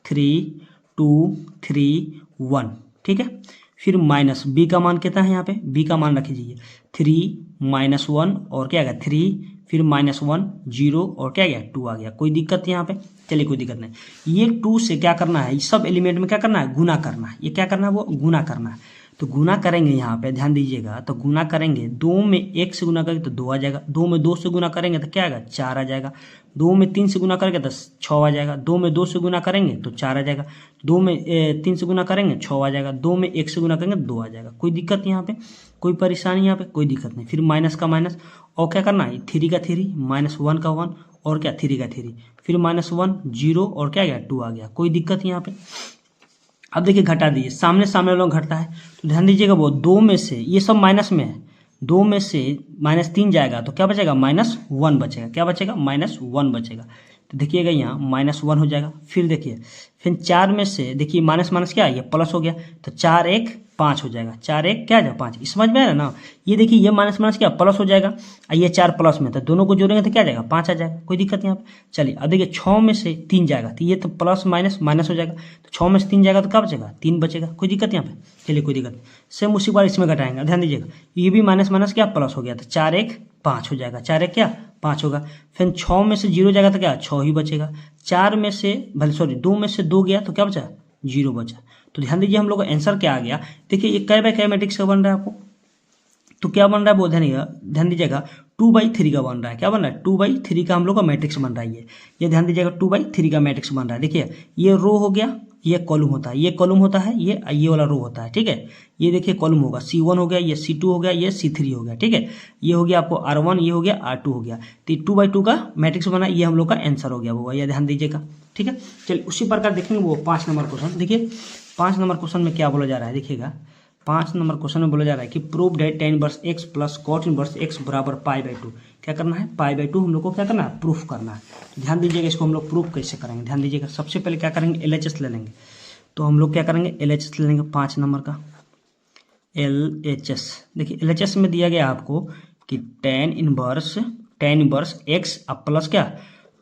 3 2 3 1, ठीक है। फिर माइनस बी का मान कितना है यहाँ पे, बी का मान रख लीजिए 3 -1 और क्या आ गया 3, फिर -1 0 और क्या आ गया 2 आ गया। कोई दिक्कत यहाँ पे, चलिए कोई दिक्कत नहीं। ये 2 से क्या करना है, सब एलिमेंट में क्या करना है, गुना करना है। ये क्या करना है, वो गुना करना है। तो गुना करेंगे यहाँ पे ध्यान दीजिएगा, तो गुना करेंगे 2 में 1 से गुना करेंगे तो 2 आ जाएगा, 2 में 2 से गुना करेंगे तो क्या आएगा 4 आ जाएगा, 2 में 3 से गुना करेंगे तो 6 आ जाएगा, 2 में 2 से गुना करेंगे तो 4 आ जाएगा, 2 में 3 से गुना करेंगे 6 आ जाएगा, 2 में 1 से गुना करेंगे 2 आ जाएगा। कोई दिक्कत यहाँ पे, कोई परेशानी यहाँ पे, कोई दिक्कत नहीं। फिर माइनस का माइनस और क्या करना है, 3 का 3 -1 का 1 और क्या 3 का 3, फिर -1 0 और क्या आ गया 2 आ गया। कोई दिक्कत यहाँ पे। अब देखिए घटा दीजिए, सामने सामने वालों घटता है तो ध्यान दीजिएगा वो 2 में से, ये सब माइनस में है, 2 में से -3 जाएगा तो क्या बचेगा -1 बचेगा। क्या बचेगा, -1 बचेगा। तो देखिएगा यहाँ -1 हो जाएगा। फिर देखिए, फिर 4 में से देखिए माइनस माइनस क्या है, ये प्लस हो गया तो 4 1 5 हो जाएगा, 4 1 क्या आ जाएगा 5। समझ में आ रहा ना, ये देखिए ये माइनस माइनस क्या प्लस हो जाएगा, और ये 4 प्लस में, तो दोनों को जोड़ेंगे तो क्या आ जाएगा 5 आ जाएगा। कोई दिक्कत यहाँ पे। चलिए अब देखिए 6 में से 3 जाएगा तो ये तो प्लस माइनस माइनस हो जाएगा, तो 6 में से 3 जाएगा तो क्या बचेगा 3 बचेगा। कोई दिक्कत यहाँ पे, चलिए कोई दिक्कत। सेम उसी बार इसमें घटाएंगे, ध्यान दीजिएगा ये भी माइनस माइनस क्या प्लस हो गया, तो 4 1 5 हो जाएगा, 4 1 क्या 5 होगा। फिर 6 में से 0 जाएगा तो क्या 6 ही बचेगा, 4 में से सॉरी 2 में से 2 गया तो क्या बचा 0 बचा। तो ध्यान दीजिए हम लोग का आंसर क्या आ गया। देखिए ये कै बाय कै मैट्रिक्स का बन रहा है आपको, तो क्या बन रहा है वो ध्यान दीजिएगा 2/3 का बन रहा है। क्या बन रहा है 2/3 का हम लोग का मैट्रिक्स बन रहा है। ये ध्यान दीजिएगा 2/3 का मैट्रिक्स बन रहा है। देखिए ये रो हो गया, ये कॉलम होता है, ये कॉलम होता है, ये वाला रो होता है, ठीक है। ये देखिए कॉलम होगा, C1 हो गया, ये C2 हो गया, ये C3 हो गया, ठीक है। ये हो गया आपको R1, ये हो गया R2 हो गया। तो 2/2 का मैट्रिक्स बना, ये हम लोग का आंसर हो गया वो, ये ध्यान दीजिएगा, ठीक है। चलिए उसी प्रकार देखेंगे वो 5 नंबर क्वेश्चन। देखिए 5 नंबर क्वेश्चन में क्या बोला जा रहा है, देखिएगा 5 नंबर क्वेश्चन में बोला जा रहा है कि prove that tan inverse x plus cot inverse x बराबर π/2। क्या करना है, π/2 हम लोग को क्या करना है, प्रूफ करना है। तो ध्यान दीजिएगा इसको हम लोग प्रूफ कैसे करेंगे, ध्यान दीजिएगा। सबसे पहले क्या करेंगे, LHS ले लेंगे। तो हम लोग क्या करेंगे, LHS ले लेंगे 5 नंबर का LHS। देखिए LHS में दिया गया आपको कि tan इनवर्स x अब प्लस क्या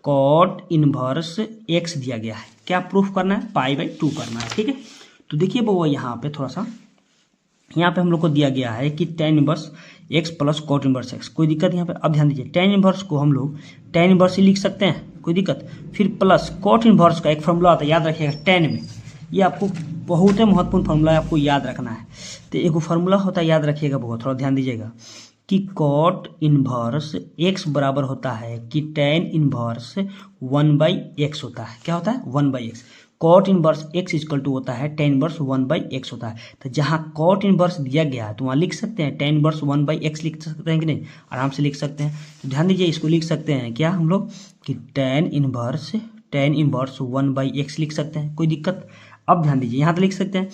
cot इनवर्स x दिया गया है। क्या प्रूफ करना है, π/2 करना है, ठीक है। तो देखिए वो यहाँ पे थोड़ा सा, यहाँ पे हम लोग को दिया गया है कि tan inverse x plus cot inverse x। कोई दिक्कत यहाँ पे। अब ध्यान दीजिए tan इनवर्स को हम लोग tan इनवर्स ही लिख सकते हैं, कोई दिक्कत। फिर प्लस cot इनवर्स का एक फॉर्मूला आता है, याद रखिएगा tan में, ये आपको बहुत ही महत्वपूर्ण फॉर्मूला है, आपको याद रखना है। तो एक फॉर्मूला होता है, याद रखिएगा बहुत, थोड़ा ध्यान दीजिएगा कि cot इनवर्स x बराबर होता है कि tan इनवर्स 1/x होता है। क्या होता है 1/x। cot inverse x equal to होता है tan इनवर्स 1/x होता है। तो जहाँ cot इनवर्स दिया गया है तो वहाँ लिख सकते हैं tan इनवर्स 1/x लिख सकते हैं कि नहीं, आराम से लिख सकते हैं। तो ध्यान दीजिए इसको लिख सकते हैं क्या हम लोग कि tan इनवर्स 1/x लिख सकते हैं, कोई दिक्कत। अब ध्यान दीजिए यहाँ तो लिख सकते हैं।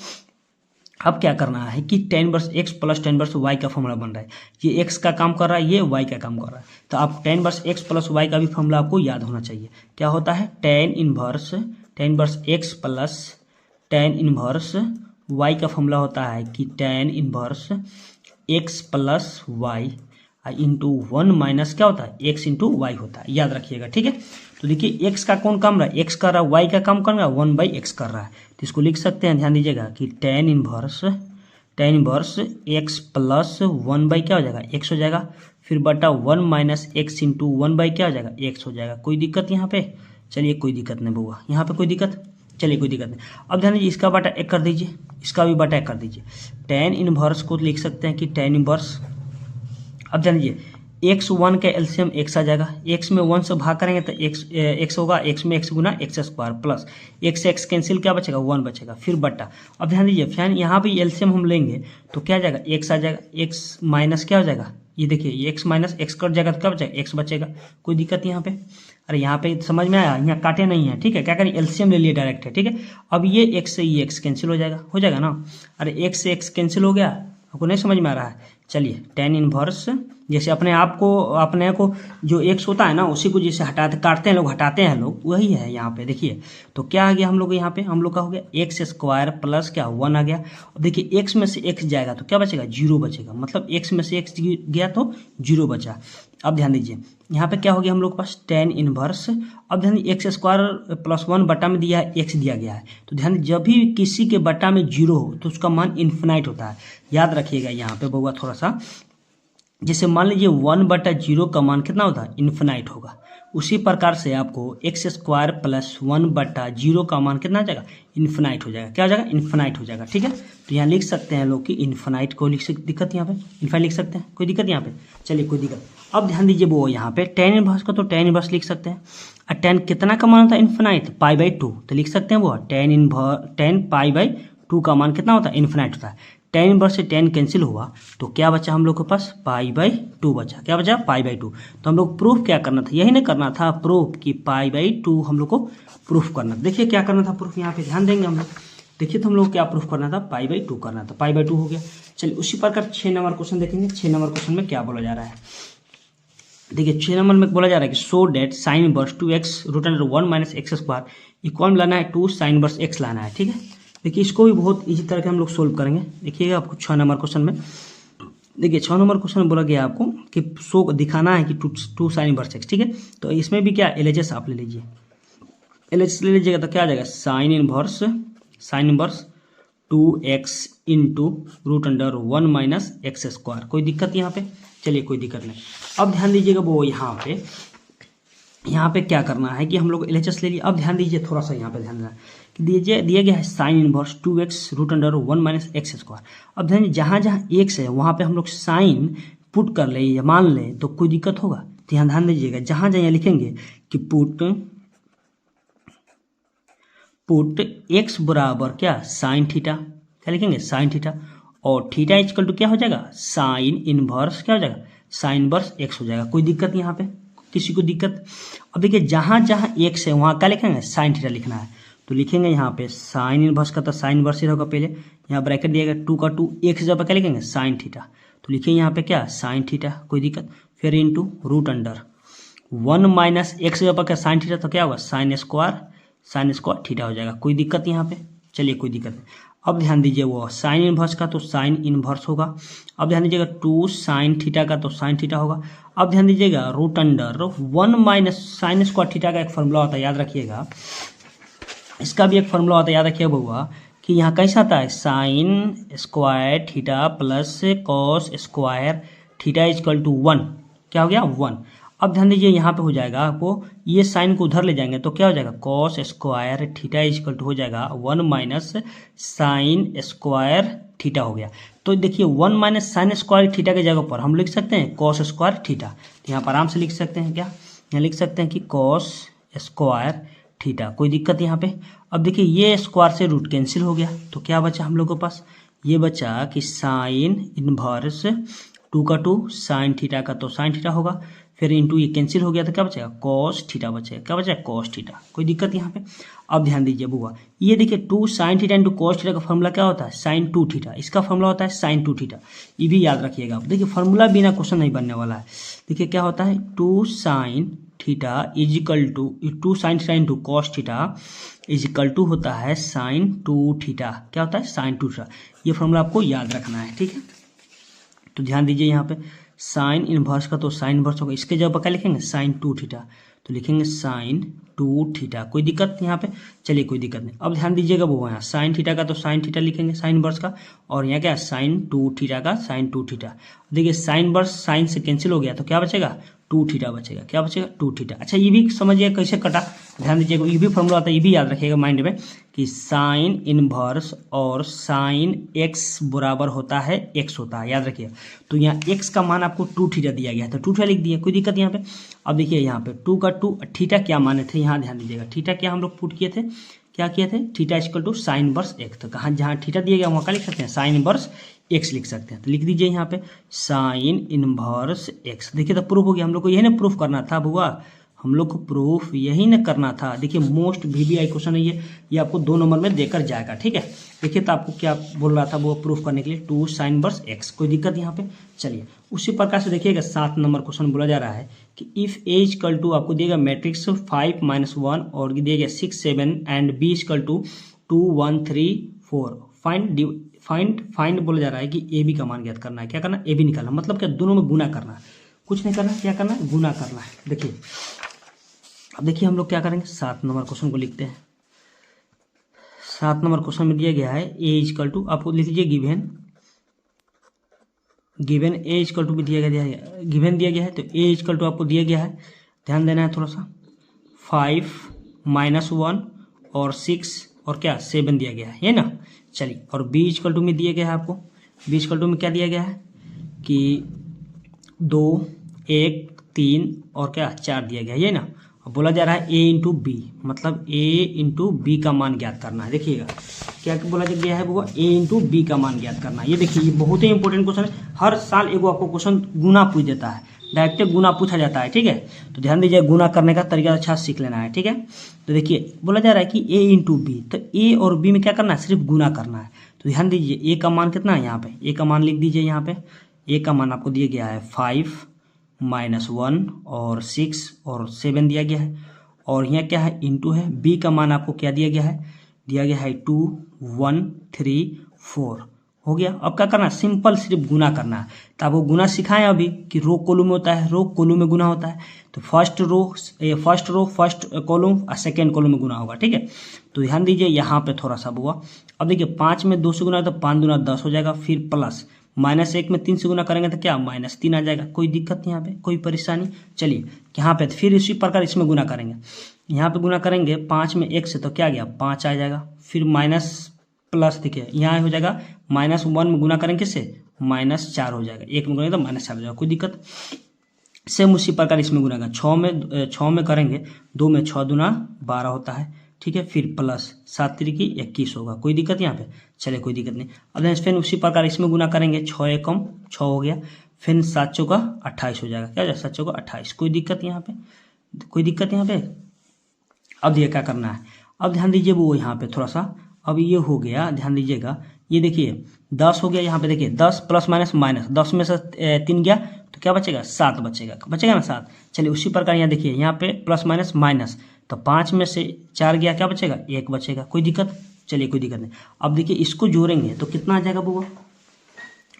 अब क्या करना है कि tan inverse x plus tan inverse y का फॉर्मूला बन रहा है, ये x का काम कर रहा है, ये y का काम कर रहा है। तो आप tan inverse x plus y का भी फॉर्मूला आपको याद होना चाहिए। क्या होता है tan inverse x plus tan inverse y का फॉर्मूला होता है कि tan inverse x plus y into 1 minus क्या होता है x इंटू वाई होता है, याद रखिएगा, ठीक है। तो देखिए x का कौन काम रहा है, x कर रहा है, y का काम कर रहा है 1/x कर रहा है। तो इसको लिख सकते हैं, ध्यान दीजिएगा कि tan इनवर्स x प्लस 1 क्या हो जाएगा x हो जाएगा, फिर बटा 1 माइनस x इंटू 1 क्या हो जाएगा x हो जाएगा। कोई दिक्कत यहाँ पे, चलिए कोई दिक्कत नहीं बुआ, यहाँ पे कोई दिक्कत, चलिए कोई दिक्कत नहीं। अब ध्यान दीजिए इसका बटा 1 कर दीजिए, इसका भी बटा 1 कर दीजिए। tan इनवर्स को लिख सकते हैं कि tan इनवर्स, अब ध्यान दीजिए x1 का एलसीएम x आ जाएगा, x में 1 से भाग करेंगे तो x होगा, x में x गुना x स्क्वायर प्लस x से x कैंसिल क्या बचेगा 1 बचेगा, फिर बटा। अब ध्यान दीजिए फैन यहाँ भी एलसीएम हम लेंगे तो क्या आ जाएगा x आ जाएगा, x माइनस क्या हो जाएगा, ये देखिए x माइनस x कट जाएगा तो क्या बचेगा x बचेगा। कोई दिक्कत यहाँ पे, अरे यहाँ पे समझ में आया, यहाँ काटे नहीं है, ठीक है। क्या करें एलसीएम ले लिए डायरेक्ट है, ठीक है। अब ये x से ये x कैंसिल हो जाएगा ना, अरे x से x कैंसिल हो गया, आपको नहीं समझ में आ रहा है। चलिए tan इनवर्स जैसे अपने को जो एक्स होता है ना उसी को जैसे काटते हैं लोग, हटाते हैं लोग, वही है यहाँ पे देखिए। तो क्या आ गया हम लोग यहाँ पे, हम लोग का हो गया एक्स स्क्वायर प्लस क्या 1 आ गया। और देखिए एक्स में से एक्स जाएगा तो क्या बचेगा, 0 बचेगा, मतलब एक्स में से एक्स गया तो 0 बचा। अब ध्यान दीजिए यहाँ पे क्या हो गया हम लोग के पास tan इनवर्स। अब ध्यान दीजिए एक्स स्क्वायर प्लस 1 बटा में दिया है, एक्स दिया गया है, तो ध्यान जब भी किसी के बटा में 0 हो तो उसका मान इन्फिनाइट होता है। याद रखिएगा यहाँ पे बउआ थोड़ा सा, जैसे मान लीजिए 1/0 का मान कितना होता है, इन्फिनाइट होगा। उसी प्रकार से आपको एक्स स्क्वायर प्लस 1/0 का मान कितना हो जाएगा, इन्फिनाइट हो जाएगा। क्या हो जाएगा, इन्फिनाइट हो जाएगा। ठीक है, तो यहाँ लिख सकते हैं लोग कि इन्फिनाइट को लिख सकते, दिक्कत यहाँ पे इन्फिनाइट लिख सकते हैं, कोई दिक्कत यहाँ पे, चलिए कोई दिक्कत। अब ध्यान दीजिए वो यहाँ पे tan इनवर्स का तो tan इनवर्स लिख सकते हैं। और tan कितना का मान होता है, इन्फिनाइट, π/2, तो लिख सकते हैं वो tan π/2 का मान कितना होता है, इन्फिनाइट होता है। tan इनवर्स से tan कैंसिल हुआ तो क्या बचा हम लोग के पास, π/2 बचा। क्या बचा, π/2। तो हम लोग प्रूफ क्या करना था, यही नहीं करना था प्रूफ कि π/2 हम लोग को प्रूफ करना था। देखिए क्या करना था प्रूफ, यहाँ पे ध्यान देंगे हम लोग। देखिए तो हम लोग क्या प्रूफ करना था, π/2 करना था, π/2 हो गया। चलिए उसी प्रकार 6 नंबर क्वेश्चन देखेंगे। 6 नंबर क्वेश्चन में क्या बोला जा रहा है, देखिए 6 नंबर में बोला जा रहा है कि so that sine inverse 2x √1 - x² equal लाना है 2 साइन इनवर्स x लाना है। ठीक है, देखिए इसको भी बहुत इजी तरह के हम लोग सोल्व करेंगे। देखिएगा आपको 6 नंबर क्वेश्चन में, देखिए 6 नंबर क्वेश्चन में बोला गया आपको कि सो दिखाना है कि 2 साइन इनवर्स x। ठीक है, तो इसमें भी क्या LHS आप ले लीजिए, LHS ले लीजिएगा तो क्या आ जाएगा, sign inverse 2x into √1 - x²। कोई दिक्कत यहाँ पे, चलिए कोई दिक्कत नहीं। अब ध्यान दीजिएगा वो यहाँ पे क्या करना है कि हम लोग LHS ले लिए। अब ध्यान दीजिए थोड़ा सा यहाँ पे ध्यान देना कि दिया गया है साइन इनवर्स 2x √1 - x²। अब ध्यान जहाँ जहाँ x है वहाँ पे हम लोग साइन पुट कर ले या मान ले तो कोई दिक्कत होगा। तो यहाँ ध्यान दीजिएगा जहाँ जहाँ लिखेंगे कि पुट x बराबर क्या, साइन थीटा, क्या लिखेंगे, साइन थीटा, और थीटा इक्वल टू क्या हो जाएगा, साइन इनवर्स क्या हो जाएगा, साइन इनवर्स x हो जाएगा। कोई दिक्कत यहाँ पे, किसी को दिक्कत। अब देखिए जहाँ जहाँ x है वहाँ क्या लिखेंगे, साइन थीटा लिखना है, तो लिखेंगे यहाँ पे साइन इनवर्स का तो साइन इनवर्स ही होगा। पहले यहाँ ब्रैकेट दिएगा 2 का 2, एक जगह पर क्या लिखेंगे, साइन थीटा, तो लिखेंगे यहाँ पे क्या, साइन थीटा, कोई दिक्कत। फिर इंटू √1 - x जगह पर क्या, साइन थीटा, तो क्या होगा, साइन स्क्वायर थीटा हो जाएगा। कोई दिक्कत यहाँ पे, चलिए कोई दिक्कत नहीं। अब ध्यान दीजिए वो साइन इनवर्स का तो साइन इनवर्स होगा। अब ध्यान दीजिएगा 2 साइन थीटा का तो साइन थीटा होगा। अब ध्यान दीजिएगा √1 - साइन स्क्वायर थीटा का एक फॉर्मूला होता है, याद रखिएगा, इसका भी एक फॉर्मूला होता है, याद रखिएगा बउआ, कि यहाँ कैसा आता है, sine square theta plus cos square theta equal to 1। क्या हो गया, 1। अब ध्यान दीजिए यहाँ पे हो जाएगा आपको, ये साइन को उधर ले जाएंगे तो क्या हो जाएगा, cos square theta equal to हो जाएगा 1 - साइन स्क्वायर थीटा हो गया। तो देखिए 1 - साइन स्क्वायर थीटा के जगह पर हम लिख सकते हैं कॉस स्क्वायर थीटा, तो यहाँ पर आराम से लिख सकते हैं, क्या यहाँ लिख सकते हैं कि कॉस स्क्वायर थीटा, कोई दिक्कत यहाँ पे। अब देखिए ये स्क्वायर से रूट कैंसिल हो गया तो क्या बचा हम लोग के पास, ये बचा कि साइन इनवर्स 2 का 2 साइन थीटा का तो साइन थीटा होगा, फिर इंटू ये कैंसिल हो गया तो क्या बचेगा, कॉस थीटा बचेगा। क्या बचेगा, कॉस थीटा, कोई दिक्कत यहाँ पे। अब ध्यान दीजिए बुआ, ये देखिए 2 sine theta into cos theta का फॉर्मूला क्या होता है, साइन 2 थीटा, इसका फॉर्मूला होता है साइन 2 थीटा, ये भी याद रखिएगा आप। देखिए फॉर्मूला बिना क्वेश्चन नहीं बनने वाला है। देखिए क्या होता है, 2 sine theta is equal to 2 sine theta into cos theta is equal to होता है साइन 2 थीटा। क्या होता है, साइन 2 थीटा, ये फॉर्मूला आपको याद रखना है। ठीक है, तो ध्यान दीजिए यहाँ पे साइन इनवर्स का तो साइन इनवर्स होगा, इसके जगह पर क्या लिखेंगे, साइन 2 थीटा, तो लिखेंगे साइन 2 थीटा। कोई दिक्कत यहाँ पे, चलिए कोई दिक्कत नहीं। अब ध्यान दीजिएगा वो यहाँ साइन थीटा का तो साइन थीटा लिखेंगे साइन इनवर्स का, और यहाँ क्या साइन 2 थीटा का साइन 2 थीटा। देखिए साइन इनवर्स साइन से कैंसिल हो गया तो क्या बचेगा, 2 थीटा बचेगा। क्या बचेगा, 2 थीटा। अच्छा ये भी समझिए कैसे कटा, ध्यान दीजिएगा, ये भी फॉर्मूला आता है, ये भी याद रखिएगा माइंड में कि साइन इनवर्स और साइन एक्स बराबर होता है एक्स होता है, याद रखिए। तो यहाँ एक्स का मान आपको 2 थीटा दिया गया है तो 2 थीटा लिख दिया, कोई दिक्कत यहाँ पे। अब देखिए यहाँ पे 2 का 2 थीटा क्या माने थे, यहाँ ध्यान दीजिएगा थीटा क्या हम लोग पुट किए थे, क्या किए थे, theta equal to sine inverse x. तो कहाँ जहाँ थीटा दिया गया वहाँ क्या लिख सकते हैं, साइन इनवर्स एक्स लिख सकते हैं, तो लिख दीजिए यहाँ पे साइन इनवर्स एक्स। देखिए तो प्रूफ हो गया, हम लोग को यही ना प्रूफ करना था बुआ, हम लोग को प्रूफ यही न करना था। देखिए मोस्ट वीवीआई क्वेश्चन है ये आपको 2 नंबर में देकर जाएगा, ठीक है। देखिए तो आपको क्या बोल रहा था वो प्रूफ करने के लिए 2 sin इनवर्स x, कोई दिक्कत यहाँ पे। चलिए उसी प्रकार से देखिएगा 7 नंबर क्वेश्चन बोला जा रहा है कि इफ ए इक्वल टू आपको दिएगा मैट्रिक्स 5 - 1 और दिएगा 6 7 and B equal to 2 1 3 4 find बोला जा रहा है कि ए बी का मान ज्ञात करना है। क्या करना है? ए बी निकालना, मतलब क्या दोनों में गुना करना है, कुछ नहीं करना है, क्या करना है? गुना करना है। देखिए अब देखिए हम लोग क्या करेंगे, 7 नंबर क्वेश्चन को लिखते हैं। 7 नंबर क्वेश्चन में दिया गया है ए इक्वल टू, आपको लिख लीजिए गिवन ए इक्वल टू भी दिया गया है, गिवन दिया गया है तो ए इक्वल टू आपको दिया गया है, ध्यान देना है थोड़ा सा। 5 - 1 और 6 और क्या 7 दिया गया है ना। चलिए और बी इक्वल टू में दिया गया है आपको, बी इक्वल टू में क्या दिया गया है कि 2 1 3 और क्या 4 दिया गया है, ये ना। अब बोला जा रहा है ए इंटू बी, मतलब ए इंटू बी का मान ज्ञात करना है। देखिएगा क्या बोला गया है वो, ए इंटू बी का मान ज्ञात करना है। ये देखिए ये बहुत ही इंपॉर्टेंट क्वेश्चन है, हर साल एगो आपको क्वेश्चन गुना पूछ देता है, डायरेक्ट गुना पूछा जाता है, ठीक है। तो ध्यान दीजिए गुना करने का तरीका अच्छा सीख लेना है, ठीक है। तो देखिए बोला जा रहा है कि ए इंटू बी, तो ए और बी में क्या करना है, सिर्फ गुना करना है। तो ध्यान दीजिए ए का मान कितना है, यहाँ पे ए का मान लिख दीजिए। यहाँ पे ए का मान आपको दिया गया है 5 - 1 और 6 और 7 दिया गया है, और यहाँ क्या है इंटू है। बी का मान आपको क्या दिया गया है, 2 1 3 4 हो गया। अब क्या करना है, सिंपल सिर्फ गुना करना है। तो आपको गुना सिखाएं अभी कि रो कॉलम में होता है, रो कॉलम में गुना होता है। तो फर्स्ट रो फर्स्ट कॉलम और सेकेंड कॉलम में गुना होगा, ठीक है। तो ध्यान दीजिए यहाँ पे थोड़ा सा हुआ। अब देखिए 5 में 2 से गुना है तो 5 दूना 10 हो जाएगा, फिर प्लस -1 में 3 से गुना करेंगे तो क्या -3 आ जाएगा। कोई दिक्कत नहीं यहाँ पे, कोई परेशानी। चलिए यहाँ पे फिर इसी प्रकार इसमें गुना करेंगे, यहाँ पे गुना करेंगे 5 में 1 से तो क्या गया 5 आ जाएगा, फिर माइनस प्लस देखिए यहाँ हो जाएगा -1 में गुना करेंगे किससे -4 हो जाएगा, 1 में गुना तो -4 हो जाएगा, कोई दिक्कत। सेम उसी प्रकार इसमें गुना का 6 में करेंगे, 2 में 6 दूना 12 होता है, ठीक है। फिर प्लस 7 तिरिकी 21 होगा, कोई दिक्कत यहाँ पे। चलिए कोई दिक्कत नहीं। अब फिर उसी प्रकार इसमें गुना करेंगे, 6 एकम 6 हो गया, फिर 7 चौका 28 हो जाएगा, क्या हो जाएगा 7 चौका 28, कोई दिक्कत यहाँ पे, कोई दिक्कत यहाँ पे। अब ये क्या करना है, अब ध्यान दीजिए वो यहाँ पे थोड़ा सा, अब ये हो गया, ध्यान दीजिएगा ये देखिए 10 हो गया। यहाँ पे देखिए 10 प्लस माइनस माइनस, 10 में से 3 गया तो क्या बचेगा 7 बचेगा ना 7। चलिए उसी प्रकार यहाँ देखिए यहाँ पे प्लस माइनस माइनस, तो 5 में से 4 गया, क्या बचेगा 1 बचेगा, कोई दिक्कत। चलिए कोई दिक्कत नहीं। अब देखिए इसको जोड़ेंगे तो कितना आ जाएगा बुआ,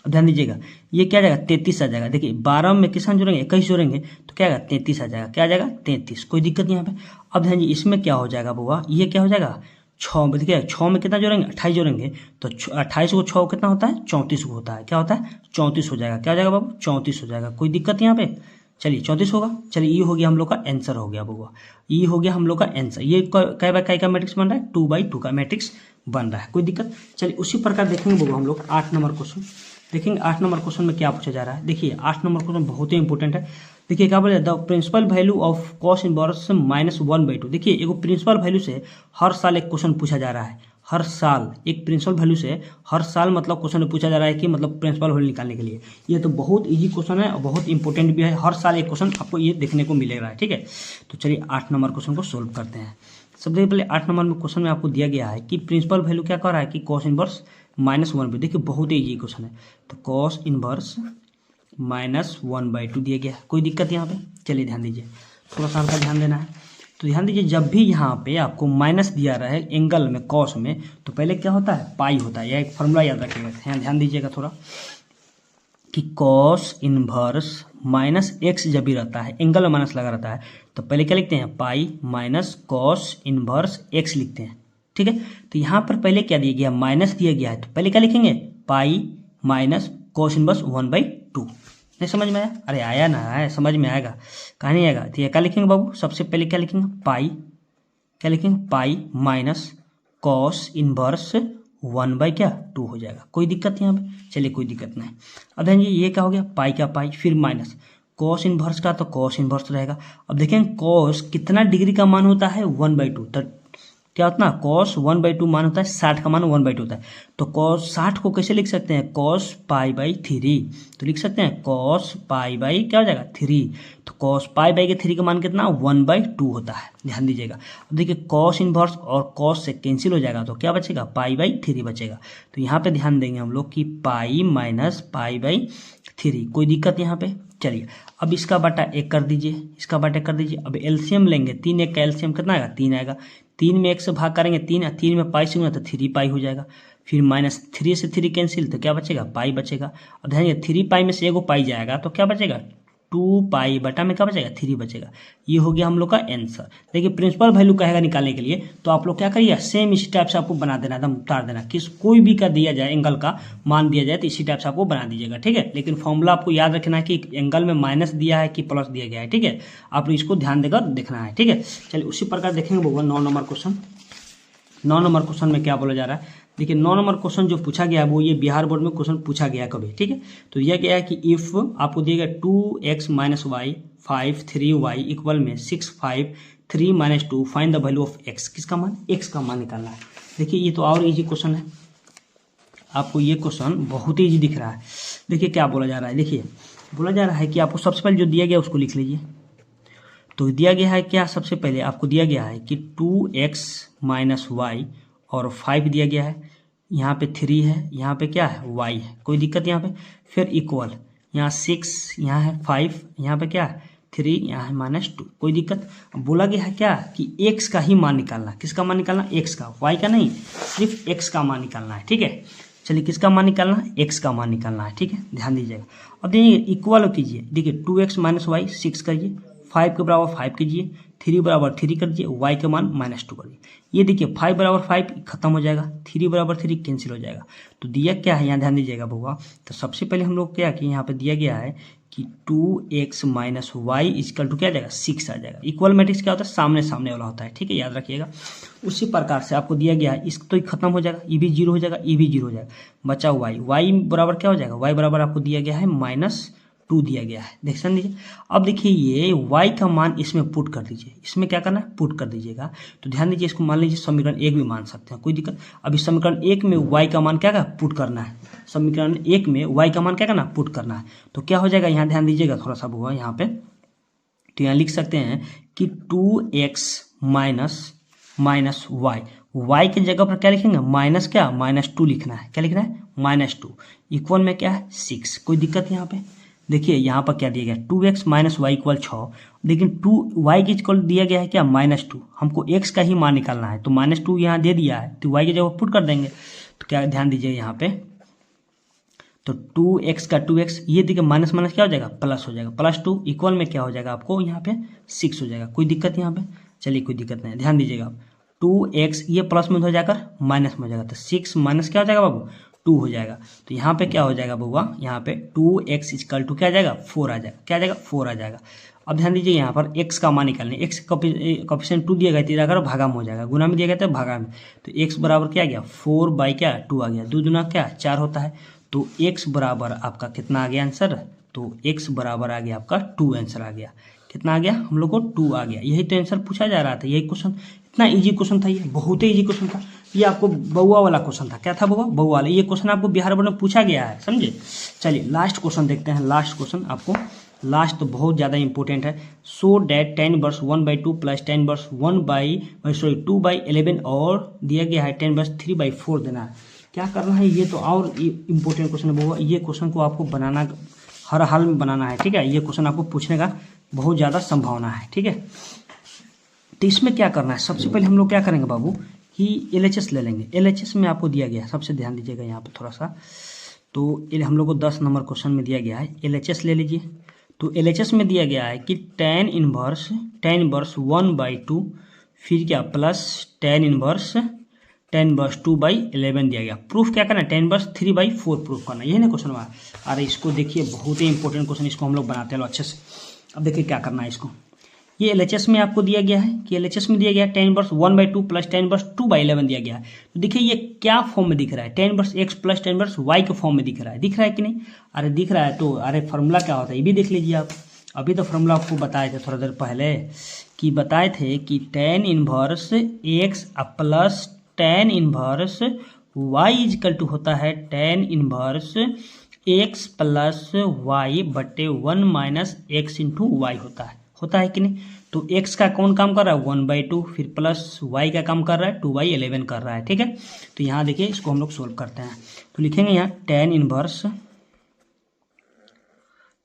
ध्यान दीजिएगा ये क्या आ जाएगा 33 आ जाएगा। देखिए 12 में किस जोड़ेंगे 21 जोड़ेंगे तो क्या आएगा 33 आ जाएगा, क्या आ जाएगा 33, कोई दिक्कत यहाँ पे। अब ध्यान दीजिए इसमें क्या हो जाएगा बुआ, ये क्या हो जाएगा 6 में, देखिए 6 में कितना जोड़ेंगे 28 जोड़ेंगे तो 28 को 6 कितना होता है 34 को होता है, क्या होता है 34 हो जाएगा, क्या हो जाएगा बाबू 34 हो जाएगा, कोई दिक्कत यहाँ पे। चलिए 34 होगा। चलिए ये हो गया हम लोग का आंसर हो गया बुआ, ये हो गया हम लोग का आंसर। ये कै बाय कै का मैट्रिक्स बन रहा है 2/2 का मैट्रिक्स बन रहा है, कोई दिक्कत। चलिए उसी प्रकार देखेंगे बुआ हम लोग 8 नंबर क्वेश्चन देखेंगे। 8 नंबर क्वेश्चन में क्या पूछा जा रहा है, देखिए 8 नंबर क्वेश्चन बहुत ही इंपॉर्टेंट है। देखिए क्या बोले, the principal value of cos inverse -1/2। देखिए एगो प्रिंसिपल वैल्यू से हर साल एक क्वेश्चन पूछा जा रहा है, हर साल एक प्रिंसिपल वैल्यू से हर साल मतलब क्वेश्चन पूछा जा रहा है कि मतलब प्रिंसिपल वैल्यू निकालने के लिए। ये तो बहुत इजी क्वेश्चन है और बहुत इंपॉर्टेंट भी है, हर साल एक क्वेश्चन आपको ये देखने को मिलेगा, ठीक है। तो चलिए 8 नंबर क्वेश्चन को सोल्व करते हैं। सबसे पहले 8 नंबर में क्वेश्चन में आपको दिया गया है कि प्रिंसिपल वैल्यू क्या कर रहा है कि कॉस इनवर्स -1/2। देखिए बहुत ही इजी क्वेश्चन है, तो कॉस इनवर्स -1/2 दिया गया, कोई दिक्कत यहाँ पे। चलिए ध्यान दीजिए, थोड़ा सा हल्का ध्यान देना है। तो ध्यान दीजिए जब भी यहाँ पे आपको माइनस दिया रहा है एंगल में कॉस में, तो पहले क्या होता है पाई होता है, यह एक फॉर्मूला याद रखिएगा, ध्यान दीजिएगा थोड़ा कि कॉस इनवर्स -x जब भी रहता है एंगल में माइनस लगा रहता है तो पहले क्या लिखते हैं pi minus cos inverse x लिखते हैं, ठीक है। तो यहाँ पर पहले क्या दिया गया माइनस दिया गया है, तो पहले क्या लिखेंगे पाई माइनस कॉस इनवर्स 1/2। नहीं समझ में आया, अरे आया ना आया, समझ में आएगा, कहाँ नहीं आएगा। तो ये क्या लिखेंगे बाबू, सबसे पहले क्या लिखेंगे पाई, क्या लिखेंगे पाई माइनस कॉस इनवर्स 1/2 हो जाएगा, कोई दिक्कत यहाँ पे। चलिए कोई दिक्कत नहीं। अब ध्यान जी ये क्या हो गया पाई का पाई, फिर माइनस कॉस इनवर्स का तो कॉस इनवर्स रहेगा। अब देखें कॉस कितना डिग्री का मान होता है 1/2, तो क्या होता है ना, कॉस 1/2 मान होता है 60 का मान 1/2 होता है। तो कॉस 60 को कैसे लिख सकते हैं, कॉस π/3। तो लिख सकते हैं कॉस π/ क्या हो जाएगा 3। तो कॉस π/3 का मान कितना 1/2 होता है, ध्यान दीजिएगा। अब देखिए कॉस इनवर्स और कॉस से कैंसिल हो जाएगा तो क्या बचेगा π/3 बचेगा। तो यहाँ पे ध्यान देंगे हम लोग कि पाई माइनस π/3, कोई दिक्कत यहाँ पे। चलिए अब इसका बटा 1 कर दीजिए, इसका बटा कर दीजिए। अब एलसीएम लेंगे, 3 1 का एलसीएम कितना आएगा 3 आएगा। 3 में 1 से भाग करेंगे 3, 3 में पाई से गुना तो 3 हो जाएगा। फिर -3 से 3 कैंसिल तो क्या बचेगा पाई बचेगा। और ध्यान दीजिए 3 पाई में से एगो पाई जाएगा तो क्या बचेगा 2 पाई बटा में क्या बचेगा 3 बचेगा। ये हो गया हम लोग का आंसर। देखिए प्रिंसिपल वैल्यू कहेगा निकालने के लिए तो आप लोग क्या करिए, सेम इसी टाइप से आपको बना देना, एकदम उतार देना। किस कोई भी का दिया जाए, एंगल का मान दिया जाए तो इसी टाइप से आपको बना दीजिएगा, ठीक है। लेकिन फॉर्मूला आपको याद रखना है कि एंगल में माइनस दिया है कि प्लस दिया गया है, ठीक है। आप लोग इसको ध्यान देकर देखना है, ठीक है। चलिए उसी प्रकार देखेंगे भगवान 9 नंबर क्वेश्चन। 9 नंबर क्वेश्चन में क्या बोला जा रहा है, देखिए 9 नंबर क्वेश्चन जो पूछा गया है वो ये बिहार बोर्ड में क्वेश्चन पूछा गया है कभी, ठीक है। तो दिया गया है कि इफ आपको दिया गया 2x - y 5 3y इक्वल में 6 5 3 - 2 find the value of x। किसका मान, x का मान निकालना है। देखिए ये तो और इजी क्वेश्चन है, आपको ये क्वेश्चन बहुत ही इजी दिख रहा है। देखिए क्या बोला जा रहा है, देखिए बोला जा रहा है कि आपको सबसे पहले जो दिया गया उसको लिख लीजिए। तो दिया गया है क्या, सबसे पहले आपको दिया गया है कि 2x - y और 5 दिया गया है, यहाँ पे 3 है, यहाँ पे क्या है y है, कोई दिक्कत यहाँ पे। फिर इक्वल यहाँ 6, यहाँ है 5, यहाँ पे क्या है 3, यहाँ है -2, कोई दिक्कत। अब बोला गया है क्या कि x का ही मान निकालना। किसका मान निकालना, x का, y का नहीं, सिर्फ x का मान निकालना है, ठीक है। चलिए किसका मान निकालना है, x का मान निकालना है, ठीक है, ध्यान दीजिएगा। अब देखिए इक्वल कीजिए, देखिए 2x - y 6 करिए, 5 के बराबर 5 कीजिए, 3 बराबर 3 कर दीजिए, y के मान -2 कर दीजिए। ये देखिए 5 बराबर 5 खत्म हो जाएगा, 3 बराबर 3 कैंसिल हो जाएगा। तो दिया क्या है यहाँ ध्यान दीजिएगा बउआ। तो सबसे पहले हम लोग क्या कि यहाँ पे दिया गया है कि 2x - y इक्वल टू क्या आ जाएगा 6 आ जाएगा। इक्वल मैट्रिक्स क्या होता है, सामने सामने वाला होता है, ठीक है, याद रखिएगा। उसी प्रकार से आपको दिया गया है, इस तो खत्म हो जाएगा, ये भी 0 हो जाएगा, ये भी 0 हो जाएगा, बचा y बराबर क्या हो जाएगा, y बराबर आपको दिया गया है -2 दिया गया है, देख दीजिए। अब देखिए ये y का मान इसमें पुट कर दीजिए, इसमें क्या करना है पुट कर दीजिएगा। तो ध्यान दीजिए इसको मान लीजिए समीकरण 1 भी मान सकते हैं, कोई दिक्कत। अभी समीकरण 1 में y का मान क्या का पुट करना है, समीकरण 1 में y का मान क्या करना पुट करना है। तो क्या हो जाएगा यहाँ ध्यान दीजिएगा थोड़ा सा हुआ यहाँ पे। तो यहाँ लिख सकते हैं कि 2x - y की जगह पर क्या लिखेंगे माइनस क्या -2 लिखना है, क्या लिखना है -2 इक्वल में क्या है 6, कोई दिक्कत यहाँ पे। देखिए यहाँ पर क्या दिया गया 2x - y इक्वल 6, लेकिन 2y की इक्वल दिया गया है क्या -2, हमको x का ही मान निकालना है। तो -2 यहाँ दे दिया है तो y की जगह पुट कर देंगे। तो क्या ध्यान दीजिए यहाँ पे, तो 2x का 2x, ये देखिए माइनस माइनस क्या हो जाएगा प्लस हो जाएगा, +2 इक्वल में क्या हो जाएगा आपको यहाँ पे 6 हो जाएगा, कोई दिक्कत यहाँ पे। चलिए कोई दिक्कत नहीं, ध्यान दीजिएगा आप 2x ये प्लस में हो जाकर माइनस में हो जाएगा, तो 6 माइनस क्या हो जाएगा बाबू 2 हो जाएगा। तो यहाँ पे क्या हो जाएगा बउआ, यहाँ पे 2x इक्वल टू क्या आ जाएगा 4 आ जाएगा, क्या आ जाएगा 4 आ जाएगा। अब ध्यान दीजिए यहाँ पर x का मान निकालने, x कोफिशिएंट 2 दिया गया तो अगर भागा में हो जाएगा, गुना में दिया गया तो भागा में। तो x बराबर क्या आ गया 4/2 आ गया, 2 दूना क्या 4 होता है। तो x बराबर आपका कितना आ गया आंसर, तो x बराबर आ गया आपका 2 आंसर आ गया। कितना आ गया हम लोग को 2 आ गया। यही तो आंसर पूछा जा रहा था, यही क्वेश्चन, इतना इजी क्वेश्चन था, ये बहुत ही इजी क्वेश्चन था। ये आपको बउआ वाला क्वेश्चन था, क्या था बउआ वाला, ये क्वेश्चन आपको बिहार बोर्ड में पूछा गया है, समझे। चलिए लास्ट क्वेश्चन देखते हैं। लास्ट क्वेश्चन आपको, लास्ट तो बहुत ज़्यादा इंपॉर्टेंट है। So that tan inverse 1/2 plus tan inverse 2/11 और दिया गया है tan इनवर्स 3/4 देना है। क्या करना है, ये तो और इम्पोर्टेंट क्वेश्चन है बउआ। ये क्वेश्चन को आपको बनाना हर हाल में बनाना है, ठीक है। ये क्वेश्चन आपको पूछने का बहुत ज़्यादा संभावना है, ठीक है। तो इसमें क्या करना है, सबसे पहले हम लोग क्या करेंगे बाबू कि LHS ले लेंगे। LHS में आपको दिया गया है, सबसे ध्यान दीजिएगा यहाँ पे थोड़ा सा। तो हम लोग को 10 नंबर क्वेश्चन में दिया गया है, LHS ले लीजिए। तो LHS में दिया गया है कि tan इनवर्स 1/2 फिर क्या प्लस tan इनवर्स 2/11 दिया गया। प्रूफ क्या करना है, tan इनवर्स 3/4 प्रूफ करना, यही ना क्वेश्चन हुआ। अरे इसको देखिए बहुत ही इंपॉर्टेंट क्वेश्चन, इसको हम लोग बनाते हैं अच्छे से। अब देखिए क्या करना है इसको, ये LHS में आपको दिया गया है कि LHS में दिया गया है tan inverse 1/2 plus tan inverse 2/11 दिया गया है। तो देखिए ये क्या फॉर्म में दिख रहा है, tan inverse x plus tan inverse y के फॉर्म में दिख रहा है कि नहीं। अरे दिख रहा है तो अरे फॉर्मूला क्या होता है ये भी देख लीजिए आप। अभी तो फॉर्मूला आपको बताए थे थोड़ा देर पहले कि बताए थे कि tan inverse x plus tan inverse y is equal to होता है tan inverse x plus y बटे 1 माइनस एक्स इंटू वाई होता है कि नहीं। तो x का कौन काम कर रहा है 1/2, फिर प्लस y का काम कर रहा है 2/11 कर रहा है, ठीक है। तो यहाँ देखिए इसको हम लोग सोल्व करते हैं। तो लिखेंगे यहाँ tan इनवर्स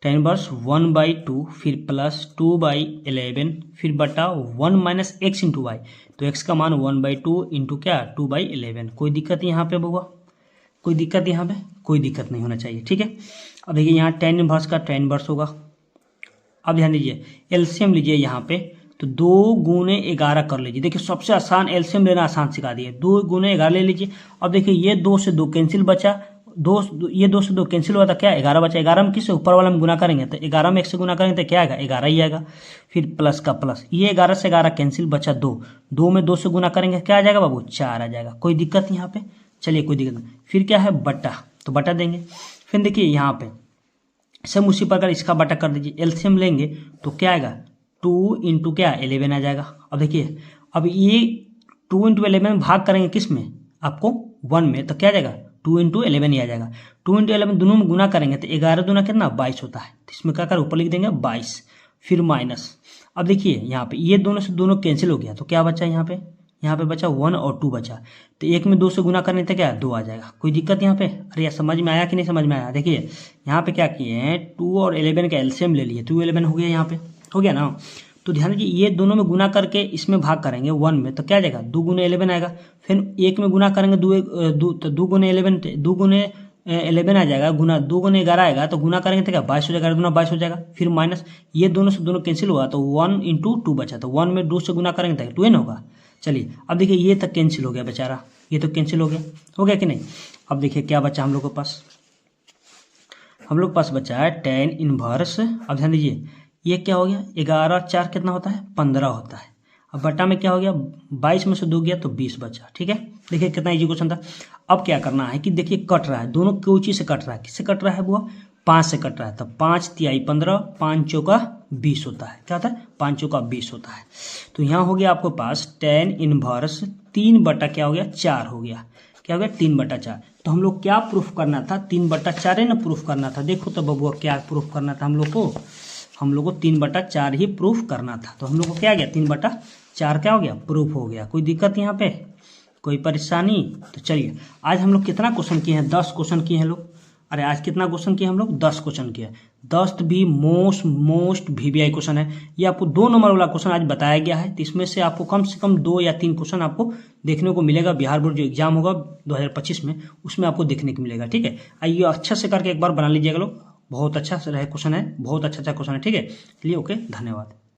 1/2 फिर प्लस 2/11 फिर बटा 1 माइनस एक्स इंटू वाई। तो x का मान 1/2 इंटू क्या 2/11। कोई दिक्कत यहाँ पे होगा, कोई दिक्कत यहाँ पे कोई दिक्कत नहीं होना चाहिए, ठीक है। अब देखिए यहाँ tan इनवर्स का tan इनवर्स होगा। अब ध्यान दीजिए एलसीएम लीजिए यहाँ पे, तो 2 गुने 11 कर लीजिए। देखिए सबसे आसान एलसीएम लेना आसान सिखा दिए। 2 गुने 11 ले लीजिए। अब देखिए ये 2 से 2 कैंसिल बचा, ये 2 से 2 कैंसिल हुआ था, क्या 11 बचा। 11 में किससे ऊपर वाला में गुना करेंगे तो 11 में 1 से गुना करेंगे तो क्या आएगा 11 ही आएगा। फिर प्लस का प्लस, ये 11 से 11 कैंसिल बचा 2 में 2 से गुना करेंगे क्या आ जाएगा बाबू 4 आ जाएगा। कोई दिक्कत यहाँ पे, चलिए कोई दिक्कत नहीं। फिर क्या है बटा, तो बटा देंगे। फिर देखिए यहाँ पे सेम उसी प्रकार इसका बटा कर दीजिए। एलसीएम लेंगे तो क्या आएगा 2 इंटू क्या 11 आ जाएगा। अब देखिए अब ये 2 इंटू 11 भाग करेंगे किस में आपको 1 में, तो क्या आ जाएगा 2 इंटू 11 ही आ जाएगा। 2 इंटू 11 दोनों में गुना करेंगे तो 11 दूना कितना 22 होता है। तो इसमें क्या कर ऊपर लिख देंगे 22 फिर माइनस। अब देखिए यहाँ पे ये दोनों से दोनों कैंसिल हो गया तो क्या बचा यहाँ पे बचा 1 और 2 बचा। तो 1 में 2 से गुना करने तो क्या 2 आ जाएगा। कोई दिक्कत यहाँ पे, अरे यार समझ में आया कि नहीं समझ में आया। देखिए यहाँ पे क्या किए हैं 2 और 11 का एलसीएम ले लिए, 2 11 हो गया, यहाँ पे हो गया ना। तो ध्यान दीजिए ये दोनों में गुना करके इसमें भाग करेंगे 1 में तो क्या आ जाएगा 2 गुने 11 आएगा। फिर 1 में गुना करेंगे 2 गुने 11 आ जाएगा, गुना 2 गुने 11 आएगा तो गुना करेंगे तो क्या 22 हो जाएगा, 22 हो जाएगा। फिर माइनस ये दोनों से दोनों कैंसिल हुआ तो 1 इंटू 2 बचा, तो 1 में 2 से गुना करेंगे तो 2n होगा। चलिए अब देखिए ये तक कैंसिल हो गया बेचारा, ये तो कैंसिल हो गया कि नहीं। अब देखिए क्या बचा हम लोग के पास, हम लोग के पास बचा है tan इनवर्स। अब ध्यान दीजिए ये क्या हो गया 11 4 कितना होता है 15 होता है। अब बटा में क्या हो गया 22 में से 2 गया तो 20 बचा, ठीक है। देखिए कितना इजी क्वेश्चन था। अब क्या करना है कि देखिए कट रहा है, दोनों कोई चीज से कट रहा है, किससे कट रहा है बुआ 5 से कट रहा है। तो 5 तिहाई 15, 5 चौका 20 होता है, क्या होता है 5 चौका 20 होता है। तो यहाँ हो गया आपके पास tan इनवर्स 3 बटा क्या हो गया 4 हो गया, क्या हो गया 3 बटा 4। तो हम लोग क्या प्रूफ करना था 3 बटा 4 है ना प्रूफ करना था। देखो तो बबुआ क्या प्रूफ करना था हम लोग को 3 बटा 4 ही प्रूफ करना था। तो हम लोग को क्या गया 3 बटा 4 क्या हो गया प्रूफ हो गया। कोई दिक्कत यहाँ पे कोई परेशानी। तो चलिए आज हम लोग कितना क्वेश्चन किए हैं 10 क्वेश्चन किए हैं लोग। अरे आज कितना क्वेश्चन किए हम लोग 10 क्वेश्चन किए। 10 भी मोस्ट वीवीआई क्वेश्चन है। ये आपको 2 नंबर वाला क्वेश्चन आज बताया गया है। तो इसमें से आपको कम से कम 2 या 3 क्वेश्चन आपको देखने को मिलेगा। बिहार बोर्ड जो एग्जाम होगा 2025 में उसमें आपको देखने को मिलेगा, ठीक है। आइए अच्छा से करके एक बार बना लीजिएगा लोग, बहुत अच्छा रहे क्वेश्चन है, बहुत अच्छा क्वेश्चन है, ठीक है। चलिए ओके धन्यवाद।